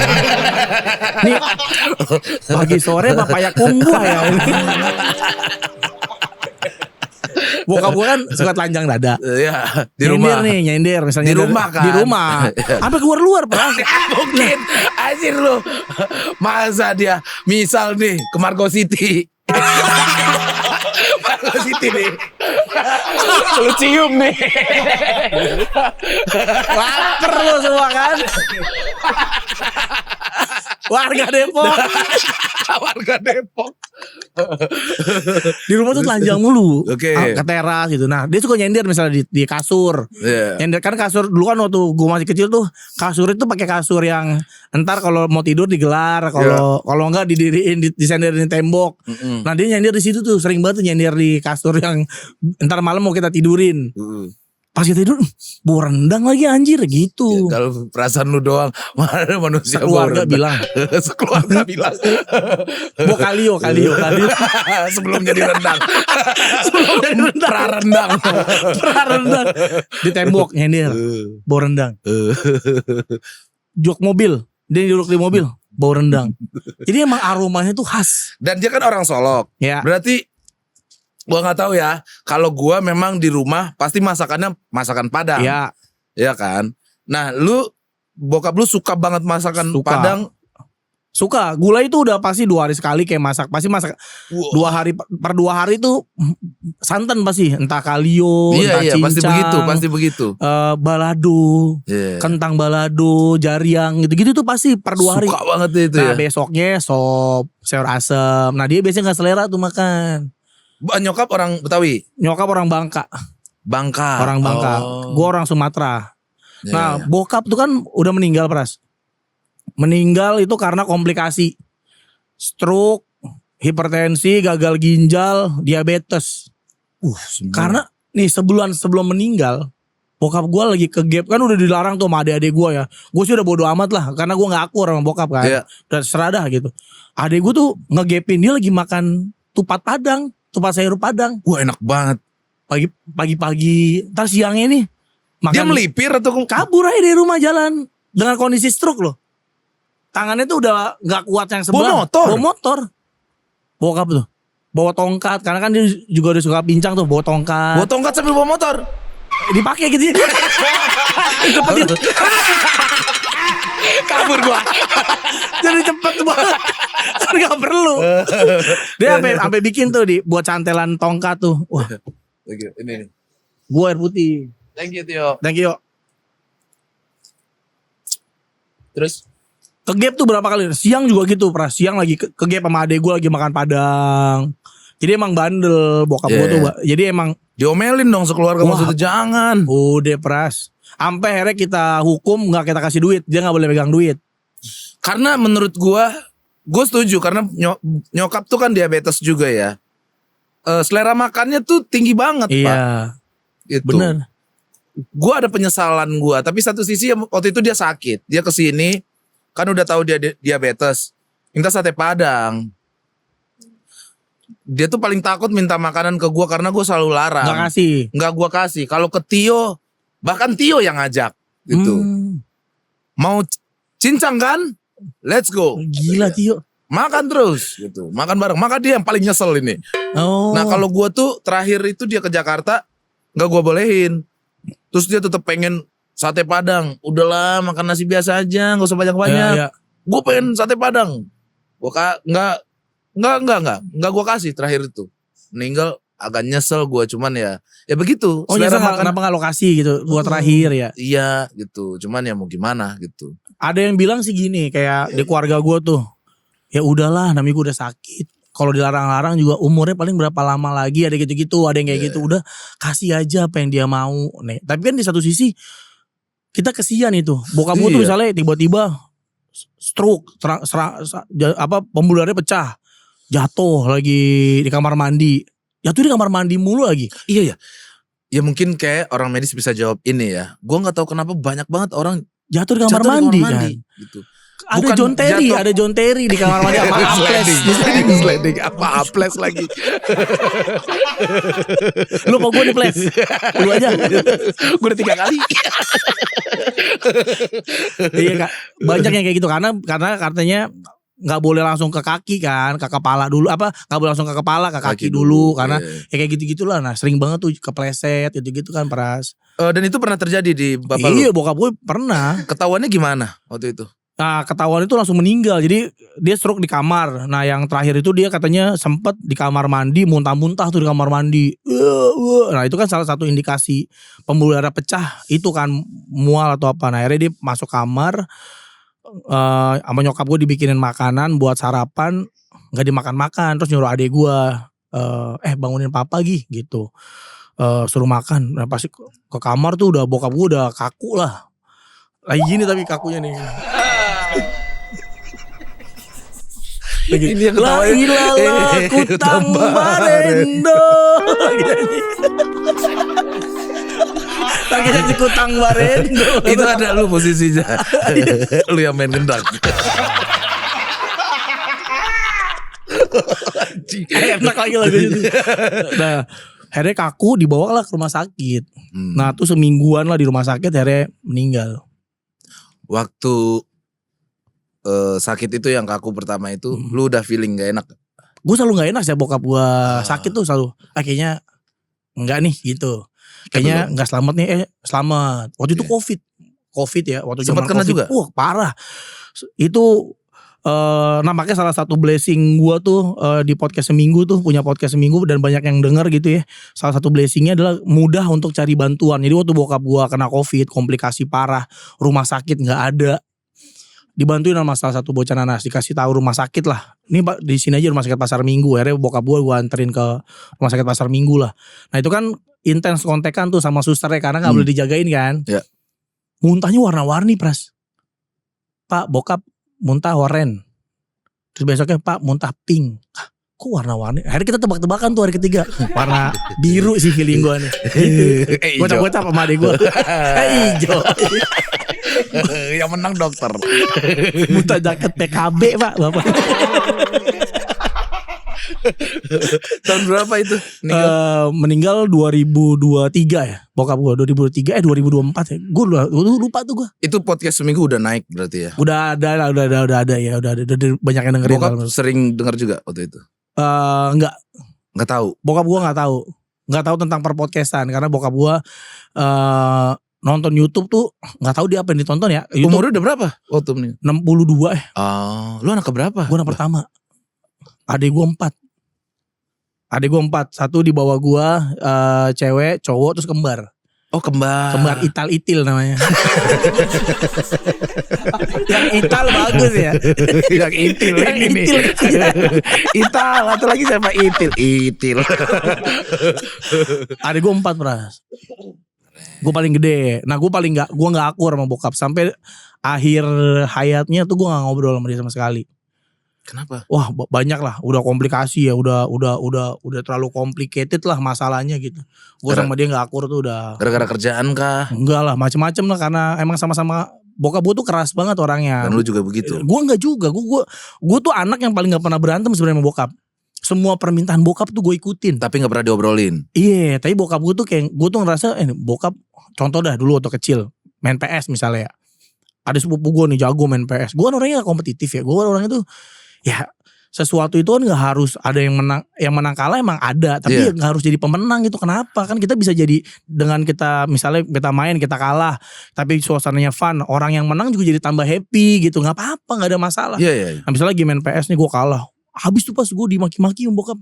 Nih pagi sore bapak yakum gua ya. Bokap gue kan suka telanjang dada. Iya, di nyindir rumah. Nyindir misalnya di rumah kan. Di rumah. Sampai keluar pras. Mungkin anjir lu. Masa dia misal nih ke Margo City. Siti nih. Lu cium nih. Laper lo semua kan. Warga Depok. Warga Depok. Di rumah tuh telanjang mulu. Oke. Ke teras gitu. Nah dia suka nyender misalnya di kasur. Nyender kan kasur dulu kan waktu gue masih kecil tuh kasur itu pakai kasur yang entar kalau mau tidur digelar, kalau enggak didiriin disenderin tembok. Nah dia nyender di situ tuh, sering banget tuh nyender di kasur yang entar malam mau kita tidurin. Pas kita tidur bau rendang lagi anjir gitu. Ya, kalau perasaan lu doang, mana manusia sekeluarga bilang. Sekeluarga bilang. Bau kalio. Sebelum jadi rendang. Sebelum jadi rendang. Pra-rendang. Di tembok nyender. Bau rendang. Jok mobil. Dia duduk di mobil. Bau rendang. Jadi emang aromanya tuh khas. Dan dia kan orang Solok. Ya. Berarti gua nggak tahu ya. Kalau gua memang di rumah pasti masakannya masakan Padang. Iya. Iya kan. Nah, bokap lu suka banget masakan Suka. Padang. Suka. Gula itu udah pasti 2 hari sekali kayak masak. Pasti masak 2 hari per 2 hari tuh santan pasti. Entah kalio, entah Iya, cincang. pasti begitu. Balado, kentang balado, jariang gitu-gitu tuh pasti per 2 hari. Suka banget itu Nah ya. besoknya sop, sayur asem. Nah dia biasanya gak selera tuh makan. Nyokap orang Betawi. Nyokap orang Bangka. Orang Bangka. Gue orang Sumatera. Nah bokap tuh kan udah meninggal Pras. Meninggal itu karena komplikasi stroke, hipertensi, gagal ginjal, diabetes. Karena nih sebelum meninggal, bokap gue lagi ke gap kan udah dilarang tuh sama adik-adik gue ya. Gue sih udah bodo amat lah karena gue nggak akur sama bokap kan. Udah serah dah gitu. Adik gue tuh ngegapin dia lagi makan tupat Padang, tupat sayur Padang. Wah enak banget. Pagi-pagi, ntar siangnya nih makan. Dia melipir atau kabur aja dari rumah jalan dengan kondisi stroke loh. Tangannya tuh udah nggak kuat yang sebelah. Bawa motor. Bokap tuh. Bawa tongkat karena kan dia juga udah suka pincang tuh, bawa tongkat. Bawa tongkat sambil bawa motor. Dipakai gitu ya. Cepet kabur gua. Jadi cepet banget. Kan gak perlu. Dia sampai bikin tuh buat cantelan tongkat tuh. Wah. Ini nih. Gua air putih. Thank you Tio. Thank you. Terus ke gap tuh berapa kali? Siang juga gitu, Pras. Siang lagi ke gap sama adek gue lagi makan Padang. Jadi emang bandel bokap gue tuh. Jadi emang diomelin dong sekeluarga. Maksudnya jangan. Udah Pras. Sampai akhirnya kita hukum gak kita kasih duit. Dia gak boleh pegang duit. Karena menurut gue setuju. Karena nyokap tuh kan diabetes juga ya. Selera makannya tuh tinggi banget Pak. Iya gitu. Bener. Gue ada penyesalan gue. Tapi satu sisi waktu itu dia sakit. Dia kesini. Kan udah tahu dia diabetes. Minta sate Padang. Dia tuh paling takut minta makanan ke gue karena gue selalu larang. Nggak gue kasih. Kalau ke Tio, bahkan Tio yang ngajak gitu. Mau cincang kan? Let's go. Gila Tio. Makan terus gitu. Makan bareng. Maka dia yang paling nyesel ini. Nah kalau gue tuh terakhir itu dia ke Jakarta, nggak gue bolehin. Terus dia tetap pengen sate Padang. Udahlah makan nasi biasa aja, gak usah banyak-banyak. Gue pengen sate Padang. Gue Enggak gue kasih terakhir itu. Meninggal agak nyesel gue, cuman ya begitu. Nyesel kenapa gak lokasi gitu buat terakhir ya. Iya gitu. Cuman ya mau gimana gitu. Ada yang bilang sih gini, kayak di keluarga gue tuh, ya udahlah namanya gue udah sakit. Kalau dilarang-larang juga umurnya paling berapa lama lagi, ada gitu-gitu, ada yang kayak gitu. Udah kasih aja apa yang dia mau. Nih, tapi kan di satu sisi kita kesian itu. Bokap gue tuh misalnya tiba-tiba stroke, pembuluh darahnya pecah, jatuh lagi di kamar mandi. Jatuh di kamar mandi mulu lagi. Iya ya. Ya mungkin kayak orang medis bisa jawab ini ya. Gue nggak tahu kenapa banyak banget orang jatuh di kamar mandi kan. Gitu. Ada John Terry di kamar mandi sama Aples. Sliding apa Aples lagi. Lu mau gue di Ples? Lu aja. Gue udah 3 kali. Iya Kak. Banyak yang kayak gitu karena katanya nggak boleh langsung ke kaki kan, ke kepala dulu. Nggak boleh langsung ke kepala, ke kaki dulu. Karena ya kayak gitu-gitulah. Nah sering banget tuh kepleset gitu-gitu kan Pras. Dan itu pernah terjadi di bapak lu? Iya bokap gue pernah. Ketahuannya gimana waktu itu? Nah ketahuan itu langsung meninggal. Jadi dia stroke di kamar. Nah yang terakhir itu dia katanya sempat di kamar mandi muntah-muntah tuh di kamar mandi. Nah itu kan salah satu indikasi pembuluh darah pecah. Itu kan mual atau apa. Nah akhirnya dia masuk kamar. Sama nyokap gue dibikinin makanan buat sarapan. Gak dimakan-makan. Terus nyuruh adek gue. Bangunin papa gitu. Suruh makan. Nah pasti ke kamar tuh udah bokap gue udah kaku lah. Lagi gini tapi kakunya nih. Ini yang ketawa. La ilaha kutang barendo. Lagi jadi kutang barendo. Itu ada lu posisinya. Lu yang main gendang. Enak lagi lagunya tuh. Nah akhirnya kaku dibawa lah ke rumah sakit. Nah tuh semingguan lah di rumah sakit akhirnya meninggal. Waktu sakit itu yang kaku pertama itu, lu udah feeling gak enak? Gue selalu gak enak sih bokap gue sakit tuh selalu. Kayaknya enggak nih gitu. Kayaknya enggak selamat nih. Selamat. Waktu itu COVID ya. Waktu sempat zaman kena COVID. juga? Parah. Itu nampaknya salah satu blessing gue tuh di podcast seminggu tuh. Punya podcast seminggu dan banyak yang denger gitu ya. Salah satu blessingnya adalah mudah untuk cari bantuan. Jadi waktu bokap gue kena COVID, komplikasi parah, rumah sakit gak ada, dibantuin sama salah satu bocah nanas, dikasih tahu rumah sakit lah. Ini di sini aja rumah sakit Pasar Minggu. Akhirnya bokap gue anterin ke rumah sakit Pasar Minggu lah. Nah itu kan intens kontekan tuh sama susternya karena gak boleh dijagain kan. Ya. Muntahnya warna-warni Pras. Pak bokap muntah oren. Terus besoknya Pak muntah pink. Kok warna-warni? Akhirnya kita tebak-tebakan tuh hari ketiga. Warna biru sih feeling gue nih. Gocap-gocap sama adik gue. Hijau. Yang menang dokter. Muntah jaket PKB Pak Bapak. Tahun berapa itu? Meninggal 2023 ya. Bokap gue 2023 2024 ya. Gue lupa tuh gue. Itu podcast seminggu udah naik berarti ya? Udah ada ya. Udah banyak yang dengerin. Bokap sering denger juga waktu itu? Enggak tahu. Bokap gue enggak tahu tentang perpodcastan karena bokap gue nonton YouTube tuh nggak tahu dia apa yang ditonton ya. YouTube, umurnya udah berapa waktu ini? 62 ya. Lu anak keberapa? Gue anak pertama. Adik gue 4. Satu di bawah gue cewek, cowok terus kembar. Oh kembar. Kembar ital-itil namanya. Yang ital bagus ya. Yang itil ini. Ital atau lagi siapa itil. Adik gue 4 Pras. Gue paling gede. Nah gue nggak akur sama bokap sampai akhir hayatnya tuh gue nggak ngobrol sama dia sama sekali. Kenapa? Wah banyak lah, udah komplikasi ya, udah terlalu complicated lah masalahnya gitu. Gue sama dia nggak akur tuh udah. Gara-gara kerjaan kah? Enggak lah, macem-macem lah karena emang sama-sama bokap gue tuh keras banget orangnya. Dan lu juga begitu? Gue nggak juga, gue tuh anak yang paling nggak pernah berantem sebenarnya sama bokap. Semua permintaan bokap tuh gue ikutin. Tapi gak pernah diobrolin? Iya, tapi bokap gue tuh kayak, gue tuh ngerasa bokap, contoh dah dulu waktu kecil, main PS misalnya ya. Ada sepupu gue nih jago main PS. Gue orangnya gak kompetitif ya, gue orangnya tuh, ya sesuatu itu kan gak harus ada yang menang kalah emang ada. Tapi gak harus jadi pemenang gitu, kenapa? Kan kita bisa jadi dengan kita, misalnya kita main, kita kalah. Tapi suasananya fun, orang yang menang juga jadi tambah happy gitu. Gak apa-apa, gak ada masalah. Iya. Nah, misalnya lagi main PS nih gue kalah. Habis tuh pas gue dimaki-maki sama bokap.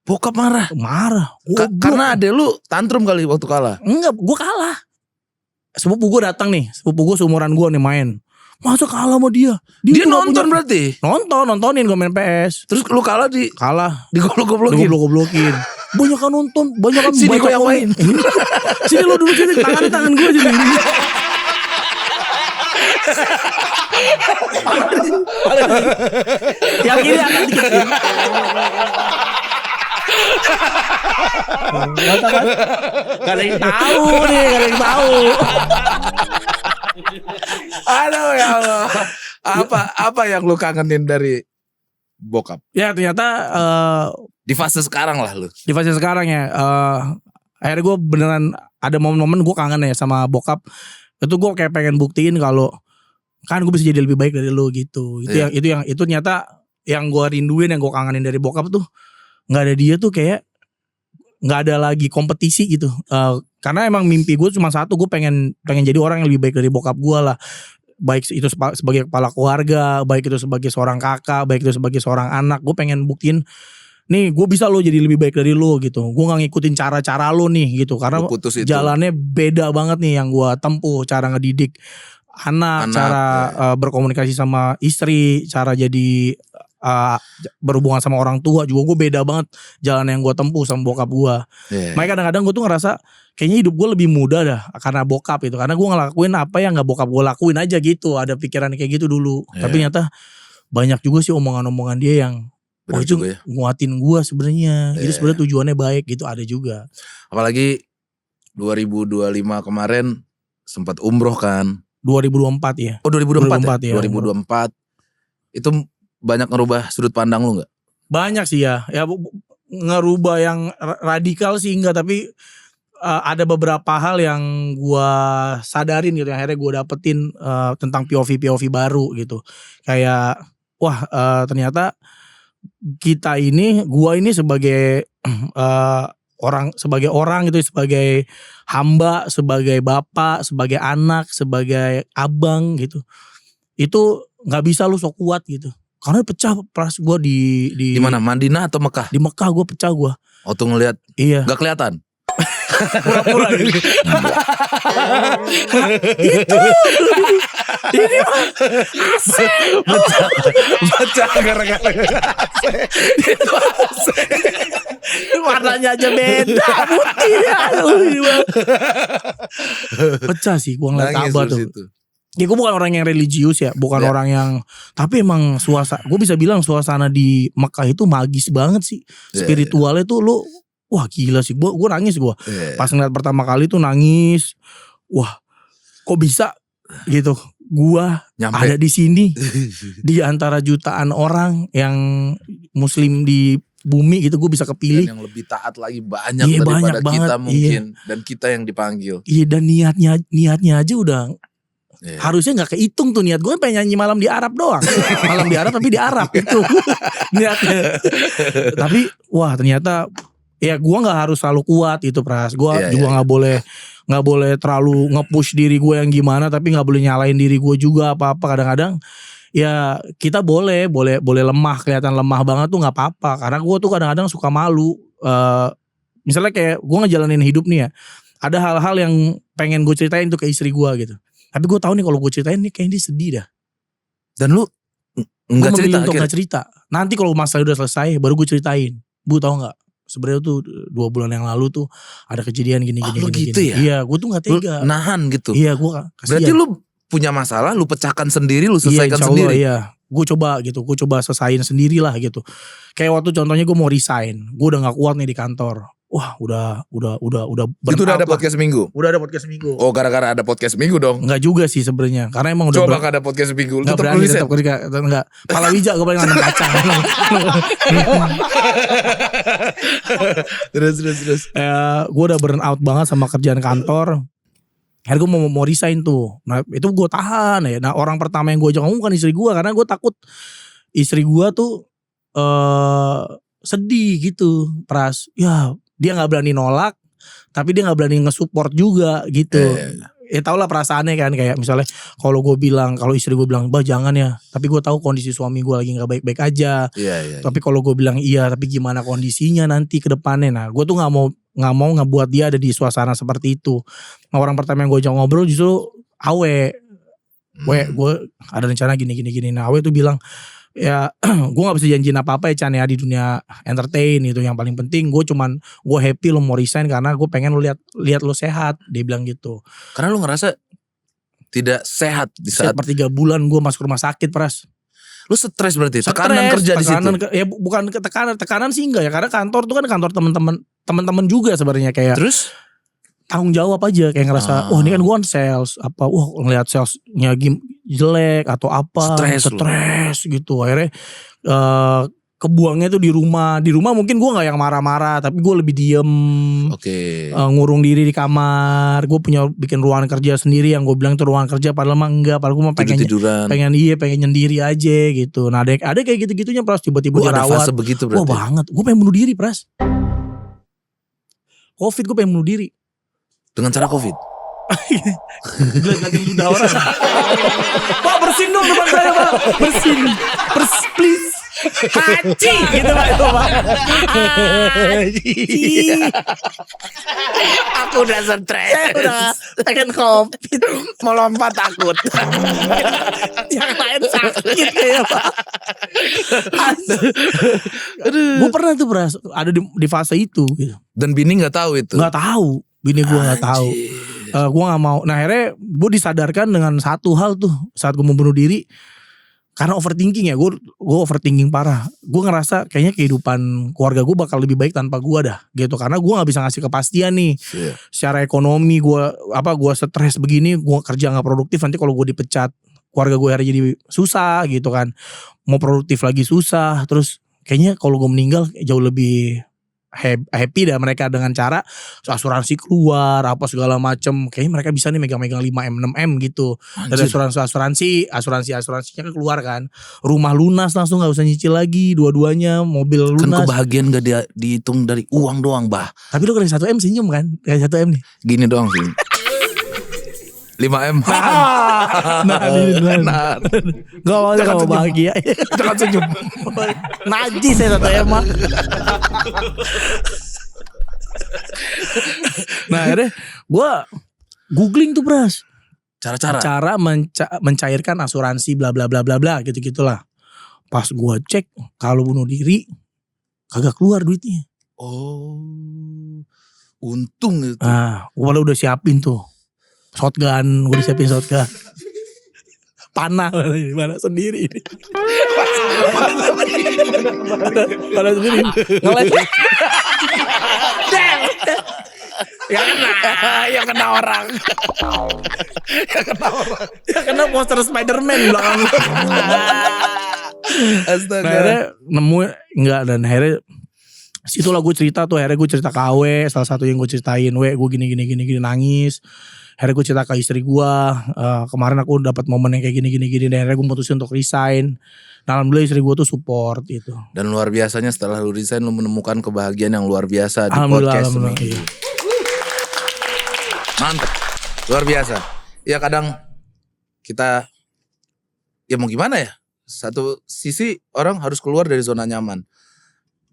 Bokap marah? Marah. Karena adek lu tantrum kali waktu kalah? Enggak, gue kalah. Sepupu gue datang nih. Sepupu gue seumuran gue nih main. Masa kalah sama dia? Dia nonton berarti? Nontonin gue main PS. Terus lu kalah Digoblok-goblokin. Banyak kan nonton. Banyak kan sini gue yang main. Sini lo dulu sini. Tangan gue jadi. Yang ini akan dikit. Gak ada yang tahu nih, gak ada yang tahu. Aduh ya Allah. Apa yang lu kangenin dari bokap? Ya ternyata di fase sekarang lah lu. Di fase sekarang ya. Akhirnya gue beneran ada momen-momen gue kangen ya sama bokap. Itu gue kayak pengen buktiin kalau kan gue bisa jadi lebih baik dari lu gitu. Itu ternyata yang gue rinduin, yang gue kangenin dari bokap tuh nggak ada dia tuh kayak nggak ada lagi kompetisi gitu. Karena emang mimpi gue cuma satu, gue pengen jadi orang yang lebih baik dari bokap gue lah. baik itu sebagai kepala keluarga, baik itu sebagai seorang kakak, baik itu sebagai seorang anak. Gue pengen buktiin, nih gue bisa lo jadi lebih baik dari lo gitu. Gue gak ngikutin cara-cara lo nih gitu. Karena jalannya beda banget nih yang gue tempuh. Cara ngedidik anak cara berkomunikasi sama istri, cara jadi berhubungan sama orang tua juga gue beda banget jalan yang gue tempuh sama bokap gue. Makanya kadang-kadang gue tuh ngerasa kayaknya hidup gue lebih mudah dah karena bokap itu. Karena gue ngelakuin apa yang gak bokap gue lakuin aja gitu. Ada pikiran kayak gitu dulu. Tapi ternyata banyak juga sih omongan-omongan dia yang itu nguatin gue sebenarnya. Itu sebenarnya tujuannya baik gitu, ada juga. Apalagi 2025 kemarin sempat umroh kan. 2024 ya. Oh 2024 ya. 2024 itu banyak ngerubah sudut pandang lu gak? Banyak sih ya. Ya ngerubah yang radikal sih enggak, tapi ada beberapa hal yang gua sadarin gitu, yang akhirnya gua dapetin tentang POV baru gitu. Kayak wah ternyata kita ini, gua ini sebagai sebagai orang gitu, sebagai hamba, sebagai bapak, sebagai anak, sebagai abang gitu. Itu nggak bisa lu sok kuat gitu. Karena pecah pas gue di mana? Madinah atau Mekah? Di Mekah gue pecah gue. Oh tuh ngeliat? Iya. Gak kelihatan? Pura-pura gitu. Itu ini mah AC. Pecah gara-gara AC. Itu AC. Warnanya aja beda, putih ya. Pecah sih gue ngeliat Ka'bah tuh. Ya gue bukan orang yang religius ya, bukan orang yang, tapi emang gue bisa bilang suasana di Mekah itu magis banget sih. Spiritualnya tuh lu, wah gila sih, gue nangis gue. Pas ngeliat pertama kali tuh nangis, wah kok bisa gitu. Gue ada di sini di antara jutaan orang yang muslim di bumi gitu, gue bisa kepilih. Dan yang lebih taat lagi banyak daripada banget, kita mungkin, dan kita yang dipanggil. Iya, dan niatnya aja udah harusnya gak kehitung tuh niat gue, pengen nyanyi malam di Arab doang. Malam di Arab tapi di Arab itu niatnya. Tapi wah ternyata ya gue gak harus selalu kuat itu Pras. Gue juga gak boleh terlalu nge-push diri gue yang gimana, tapi gak boleh nyalain diri gue juga apa-apa. Kadang-kadang ya kita boleh lemah, kelihatan lemah banget tuh gak apa-apa. Karena gue tuh kadang-kadang suka malu. Misalnya kayak gue ngejalanin hidup nih ya, ada hal-hal yang pengen gue ceritain tuh ke istri gue gitu. Tapi gue tahu nih kalau gue ceritain nih kayaknya dia sedih dah. Dan lu nggak cerita? Untuk nggak cerita. Nanti kalau masalah udah selesai baru gue ceritain. Bu tahu nggak? Sebenarnya tuh 2 bulan yang lalu tuh ada kejadian gini. Gitu ya? Iya, gue tuh nggak tega. Lu nahan gitu. Iya, gue kasihan. Berarti lu punya masalah, lu pecahkan sendiri, lu selesaikan sendiri. Iya, gue coba selesaiin sendiri lah gitu. Kayak waktu contohnya gue mau resign, gue udah nggak kuat nih di kantor. Wah udah itu udah ada podcast seminggu? Udah ada podcast seminggu. Oh gara-gara ada podcast seminggu dong? Enggak juga sih sebenarnya, karena emang udah coba gak ada podcast seminggu, lu tetap nulis ya? Enggak, palawija gue paling nanam kacang. Terus gue udah burn out banget sama kerjaan kantor. Akhirnya gue mau resign tuh. Nah itu gue tahan ya. Nah orang pertama yang gue ajak ngomong kan istri gue, karena gue takut istri gue tuh sedih gitu Pras. Ya dia gak berani nolak, tapi dia gak berani nge-support juga gitu. Ya tau lah perasaannya kan, kayak misalnya kalau istri gue bilang, bah jangan ya, tapi gue tahu kondisi suami gue lagi gak baik-baik aja. Tapi kalau gue bilang iya, tapi gimana kondisinya nanti ke depannya. Nah gue tuh gak mau ngebuat dia ada di suasana seperti itu. Nah orang pertama yang gue ajak ngobrol justru Awe. Gue ada rencana gini. Nah Awe tuh bilang, ya gue gak bisa janjiin apa-apa ya Chan ya di dunia entertain itu. Yang paling penting gue happy lo mau resign karena gue pengen lo lihat lo sehat. Dia bilang gitu. Karena lo ngerasa tidak sehat di saat per 3 bulan gue masuk rumah sakit Pras. Lu stres berarti? Tekanan kerja di situ? Ya bukan tekanan sih enggak ya, karena kantor tuh kan kantor teman-teman juga sebenarnya, kayak terus tanggung jawab aja, kayak ngerasa ini kan gue on sales, ngelihat salesnya jelek atau apa, stres gitu. Akhirnya kebuangnya tuh di rumah mungkin gue nggak yang marah-marah, tapi gue lebih diem, ngurung diri di kamar. Gue bikin ruangan kerja sendiri yang gue bilang itu ruangan kerja, padahal mah enggak, padahal gue mah pengen nyendiri aja gitu. Nah ada kayak gitu-gitunya Pras, tiba-tiba dirawat. Ada fase begitu berarti? Wah banget, gue pengen bunuh diri Pras. Covid gue pengen bunuh diri. Dengan cara Covid? Liatin ludah orang. Pak bersin dong depan saya Pak. Bersin. Please. Haji gitu Pak itu Pak. Haji. Aku udah stres. Saya udah pengen kopi. Mau lompat takut. Yang lain sakit kayak Pak. Gue pernah tuh ada di fase itu gitu. Dan bini gak tahu itu. Gak tahu. Bini gue gak tahu. Gue gak mau. Nah akhirnya gue disadarkan dengan satu hal tuh saat gue mau bunuh diri. Karena overthinking ya, gue overthinking parah. Gue ngerasa kayaknya kehidupan keluarga gue bakal lebih baik tanpa gue dah, gitu. Karena gue nggak bisa ngasih kepastian nih, secara ekonomi gue stres begini, gue kerja nggak produktif. Nanti kalau gue dipecat, keluarga gue hari jadi susah, gitu kan. Mau produktif lagi susah. Terus kayaknya kalau gue meninggal jauh lebih happy dah mereka dengan cara asuransi keluar apa segala macem. Kayaknya mereka bisa nih megang-megang 5M 6M gitu. Dari asuransinya kan keluar kan. Rumah lunas langsung gak usah nyicil lagi dua-duanya. Mobil lunas. Kan kebahagiaan gak dihitung dari uang doang bah. Tapi lu kali 1M senyum kan. Kayak 1M nih. Gini doang sih. 5M. Nah. Gak mau bahagia. Jangan senyum. Najis saya 1M mah. Nah akhirnya gue googling tuh Bras. Cara mencairkan asuransi bla bla bla bla bla gitu-gitulah. Pas gue cek kalau bunuh diri kagak keluar duitnya. Oh. Untung itu. Nah, gue udah siapin tuh. Shotgun, gue disiapin shotgun. Panah mana sendiri ini. Panah sendiri. Ngeles. Yang kena orang. Yang kena poster Spider-Man belakang. Astaga. Nah, akhirnya nemu enggak, dan akhirnya situlah gue cerita tuh. Akhirnya gue cerita ke Awe, salah satu yang gue ceritain, gue gini nangis. Akhirnya gue cerita ke istri gue, kemarin aku dapat momen yang kayak gini. Dan akhirnya gue mutusin untuk resign. Nah, alhamdulillah istri gue tuh support gitu. Dan luar biasanya setelah lu resign lu menemukan kebahagiaan yang luar biasa di podcast ini. Iya. Mantap, luar biasa. Ya kadang kita, ya mau gimana ya. Satu sisi orang harus keluar dari zona nyaman.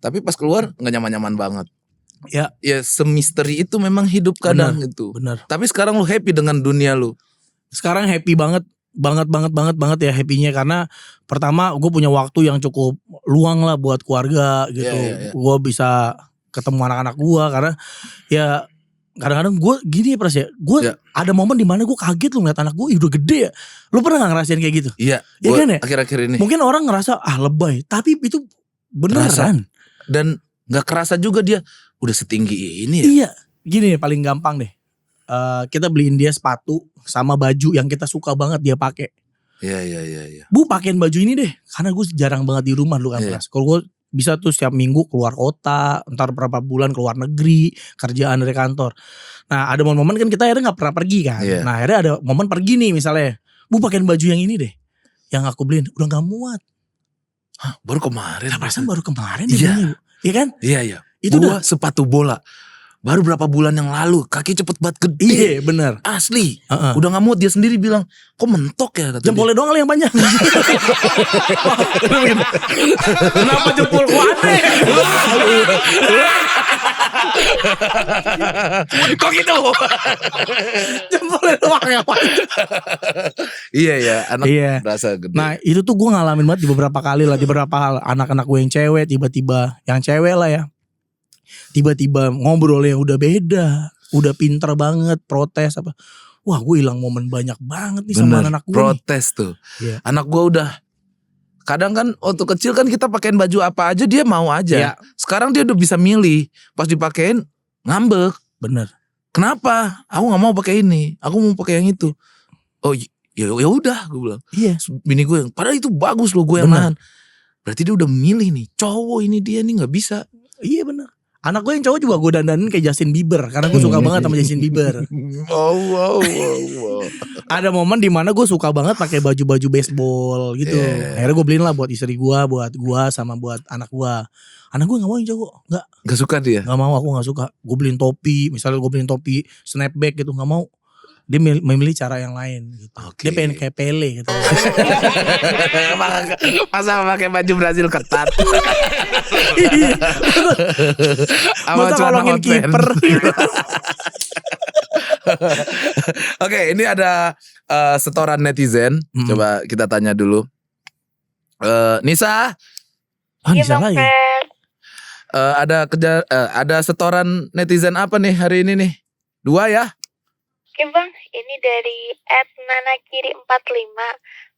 Tapi pas keluar gak nyaman-nyaman banget. Ya semisteri itu memang hidup kadang gitu. Bener. Tapi sekarang lu happy dengan dunia lu. Sekarang happy banget ya happynya, karena pertama gue punya waktu yang cukup luang lah buat keluarga gitu. Gue bisa ketemu anak-anak gue, karena ya kadang-kadang gue gini ya Pras ya. Gue ada momen dimana gue kaget lu ngeliat anak gue udah gede ya. Lu pernah gak ngerasain kayak gitu? Iya. Ya kan ya? Akhir-akhir ini. Mungkin orang ngerasa lebay, tapi itu beneran. Dan gak kerasa juga dia udah setinggi ini ya. Iya. Gini paling gampang deh. Kita beliin dia sepatu sama baju yang kita suka banget dia pakai. Iya. Bu pakein baju ini deh, karena gue jarang banget di rumah dulu kan Pras. Kalau gue bisa tuh setiap minggu keluar kota, entar berapa bulan keluar negeri, kerjaan dari kantor. Nah ada momen-momen kan kita akhirnya gak pernah pergi kan. Nah akhirnya ada momen pergi nih misalnya. Bu pakein baju yang ini deh, yang aku beliin. Udah gak muat. Hah, baru kemarin. Nah, perasaan baru kemarin. Iya. Iya kan? Iya. Itu gua sepatu bola baru berapa bulan yang lalu, kaki cepet banget gede. Iya benar. Asli. Udah gak muat, dia sendiri bilang, kok mentok ya? Jempolnya doang kali yang panjang. Kenapa jempol gua aneh? Kok gitu? Jempolnya doang yang panjang. Iya anak berasa gede. Nah itu tuh gue ngalamin banget di beberapa kali lah. Di beberapa hal, anak-anak gue yang cewek, tiba-tiba yang cewek lah ya, tiba-tiba ngobrolnya udah beda, udah pinter banget, protes apa. Wah gue hilang momen banyak banget nih sama anak gue. Protes nih. Tuh. Yeah. Anak gue udah, kadang kan waktu kecil kan kita pakein baju apa aja dia mau aja. Yeah. Sekarang dia udah bisa milih. Pas dipakein ngambek. Bener. Kenapa? Aku nggak mau pakai ini. Aku mau pakai yang itu. Oh ya udah gue bilang. Iya. Bini gue yang, padahal itu bagus loh, gue yang nahan. Berarti dia udah milih nih. Cowok ini dia nih nggak bisa. Iya bener. Anak gue yang cowok juga gue dandanin kayak Justin Bieber, karena gue suka banget sama Justin Bieber. Wow. Ada momen dimana gue suka banget pakai baju-baju baseball gitu. Akhirnya gue beliin lah buat istri gue, buat gue sama buat anak gue. Anak gue nggak mau yang cowok, nggak suka dia. Nggak mau, aku nggak suka. Gue beliin topi, misalnya gue beliin topi snapback gitu, nggak mau. Dia memilih cara yang lain gitu. Oke. Dia pengen kayak Pele gitu. Masa pakai baju Brazil ketat. Sama Masa celana kolongin hot pants. kiper. Oke, ini ada setoran netizen. Coba kita tanya dulu. Nisa, Iya Nisa Bang lagi. Pes. ada setoran netizen apa nih hari ini nih? 2 ya? Oke Bang, ini dari @nanakiri45.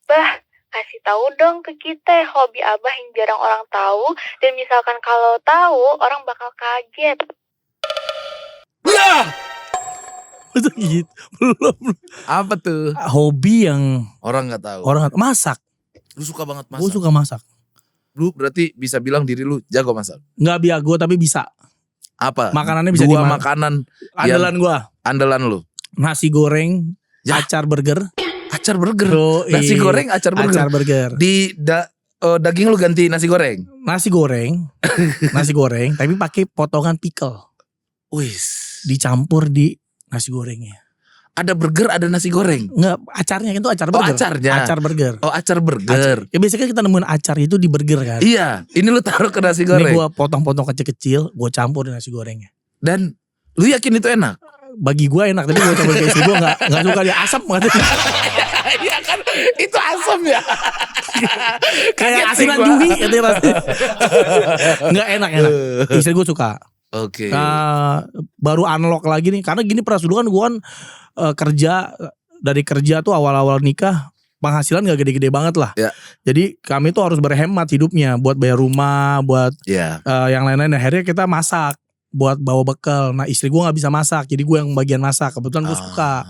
Bah, kasih tahu dong ke kita hobi Abah yang jarang orang tahu. Dan misalkan kalau tahu, orang bakal kaget. Ya. Masa gitu? Belum. Apa tuh? Hobi yang Orang nggak tahu. orang masak. Lu suka banget masak. Gue suka masak. Lu berarti bisa bilang diri lu jago masak. Nggak biago tapi bisa. Apa? Makanannya bisa 2 dimakan. makanan Andalan gue. andalan lu. Nasi goreng, Ya. acar burger. Acar burger. Yoi. Nasi goreng acar burger. Acar burger. Di daging lu ganti nasi goreng. Nasi goreng. Nasi goreng tapi pakai potongan pickle. Wis. Dicampur di nasi gorengnya. Ada burger, ada nasi goreng. Enggak, acarnya itu acar Oh, burger. acarnya. Acar burger. Oh, acar burger. Ya biasanya kita nemuin acar itu di burger kan. Iya, ini lu taruh ke nasi Ini goreng. gue potong-potong kecil-kecil, gue campur di nasi gorengnya. Dan lu yakin itu enak? Bagi gue enak, tapi gue campur ke istri gue nggak suka dia asam banget. Iya kan, itu asam ya. Kayak Kaget sih asinan gua. juwi katanya rasanya. Nggak enak. Istri gue suka. Oke. Baru unlock lagi nih, karena gini pernah dulu kan gue dari kerja tuh awal-awal nikah penghasilan gak gede-gede banget lah. Ya. Jadi kami tuh harus berhemat hidupnya buat bayar rumah, buat Ya. yang lain-lain. Akhirnya kita masak buat bawa bekal. Nah istri gue nggak bisa masak, jadi gue yang bagian masak. Kebetulan gue suka.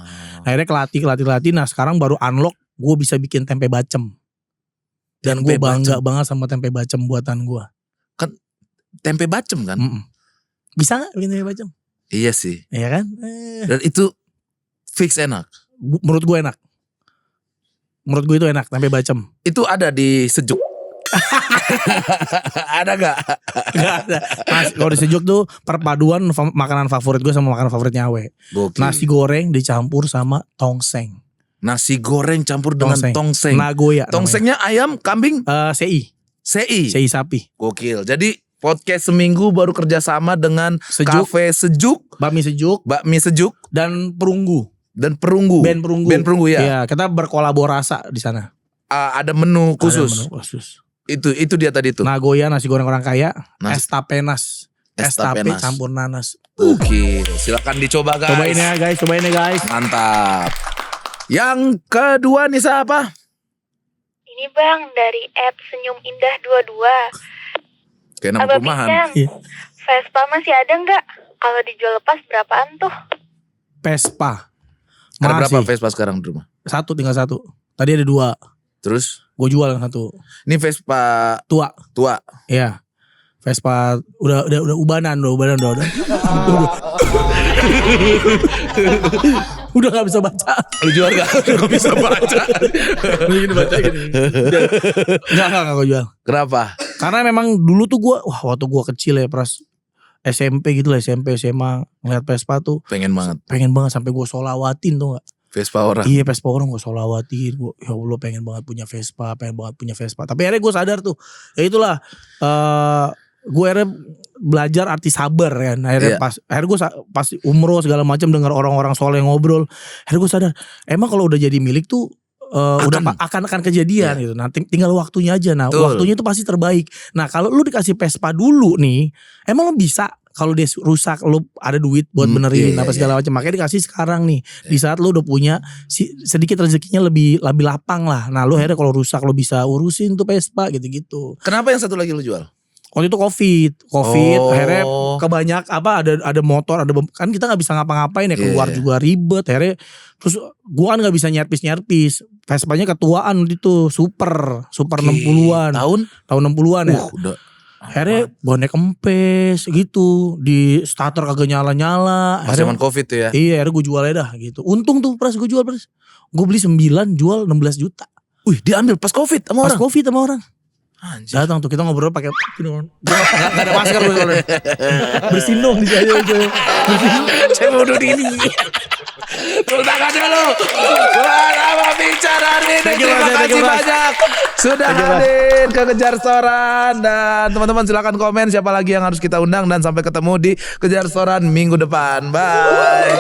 Akhirnya kelatih. Nah sekarang baru unlock, gue bisa bikin tempe bacem. Dan gue Tempe bangga bacem. banget sama tempe bacem buatan gue. Tempe bacem kan? Bisa nggak bikin tempe bacem? Iya sih. Iya kan? Dan itu fix enak. Menurut gue enak. Menurut gue itu enak tempe bacem. Itu ada di Sejuk. Ada gak? Gak ada. Kalau di Sejuk tuh perpaduan makanan favorit gue sama makanan favoritnya Awe. Gokil. Nasi goreng dicampur sama tongseng. Nasi goreng campur dengan tongseng. Nagoya. Tongsengnya ayam, kambing, CI. CI. CI sapi. Gokil. Jadi podcast seminggu baru kerjasama dengan Sejuk. Cafe Sejuk, Bakmi sejuk Bakmi Sejuk, dan perunggu. dan Perunggu. Band perunggu. Band Perunggu ya. Iya, kita berkolaborasi di sana. Ada menu khusus. Ada menu khusus. Itu dia tadi tuh. Nagoya nasi goreng orang kaya, Nasi- estapenas. Estape Estapenas. campur nanas. Oke, silakan dicoba guys. Cobain ya guys. Mantap. Yang kedua nih siapa? Ini Bang, dari @senyumindah22. Kayak nama Abah perumahan. Pincang, Iya. Vespa masih ada nggak? Kalau dijual lepas berapaan tuh? Vespa. Ada berapa Masih. Vespa sekarang di rumah? Tinggal satu. Tadi ada 2. Terus Gue jual yang satu. ini Vespa Tua. tua. Iya. Vespa udah ubanan. Udah gak bisa baca. Lu jual gak? Gak bisa baca. Gini baca gini. Enggak gue jual. Kenapa? Karena memang dulu tuh gue, waktu gue kecil ya pras SMP gitu lah, SMP SMA ngeliat Vespa tuh Pengen banget pengen banget sampai gue solawatin tuh gak. Vespa orang. Iya Vespa orang gue solawatin. Gue ya Allah pengen banget punya Vespa. Tapi akhirnya gue sadar tuh, ya itulah gue akhirnya belajar arti sabar kan. Akhirnya Iya. gue pas umroh segala macam dengar orang-orang soleh ngobrol. Akhirnya gue sadar, emang kalau udah jadi milik tuh akan kejadian gitu. Nah tinggal waktunya aja. Nah Betul. waktunya itu pasti terbaik. Nah kalau lu dikasih Vespa dulu nih, emang lu bisa. Kalau dia rusak, lu ada duit buat benerin apa segala macam. Makanya dikasih sekarang nih. Di saat lu udah punya sedikit rezekinya lebih lapang lah. Nah lu akhirnya kalau rusak lu bisa urusin tuh Vespa gitu-gitu. Kenapa yang satu lagi lu jual? Waktu itu COVID Oh. akhirnya kebanyak ada motor, kan kita nggak bisa ngapa-ngapain ya, keluar Iya. juga ribet. Akhirnya terus gua kan nggak bisa nyerpis. Vespanya ketuaan itu super 60-an. Tahun 60-an ya. udah. Akhirnya bonek kempes gitu, di starter kagak nyala-nyala. Pas zaman Covid tuh ya. Iya, akhirnya gue jual aja dah gitu. Untung tuh gue jual. Gue beli 9 jual 16 juta. Wih, diambil pas Covid sama Pas orang. Covid sama orang. Anjir. Datang tuh kita ngobrol pakai nggak ada masker loh soalnya. Bersin dong di saya. Saya bunuh diri. Tepuk tangan dulu buat apa bicara hari ini. Terima kasih banyak sudah hadir ke Kejar Restoran. Dan teman-teman silakan komen siapa lagi yang harus kita undang. Dan sampai ketemu di Kejar Restoran minggu depan. Bye.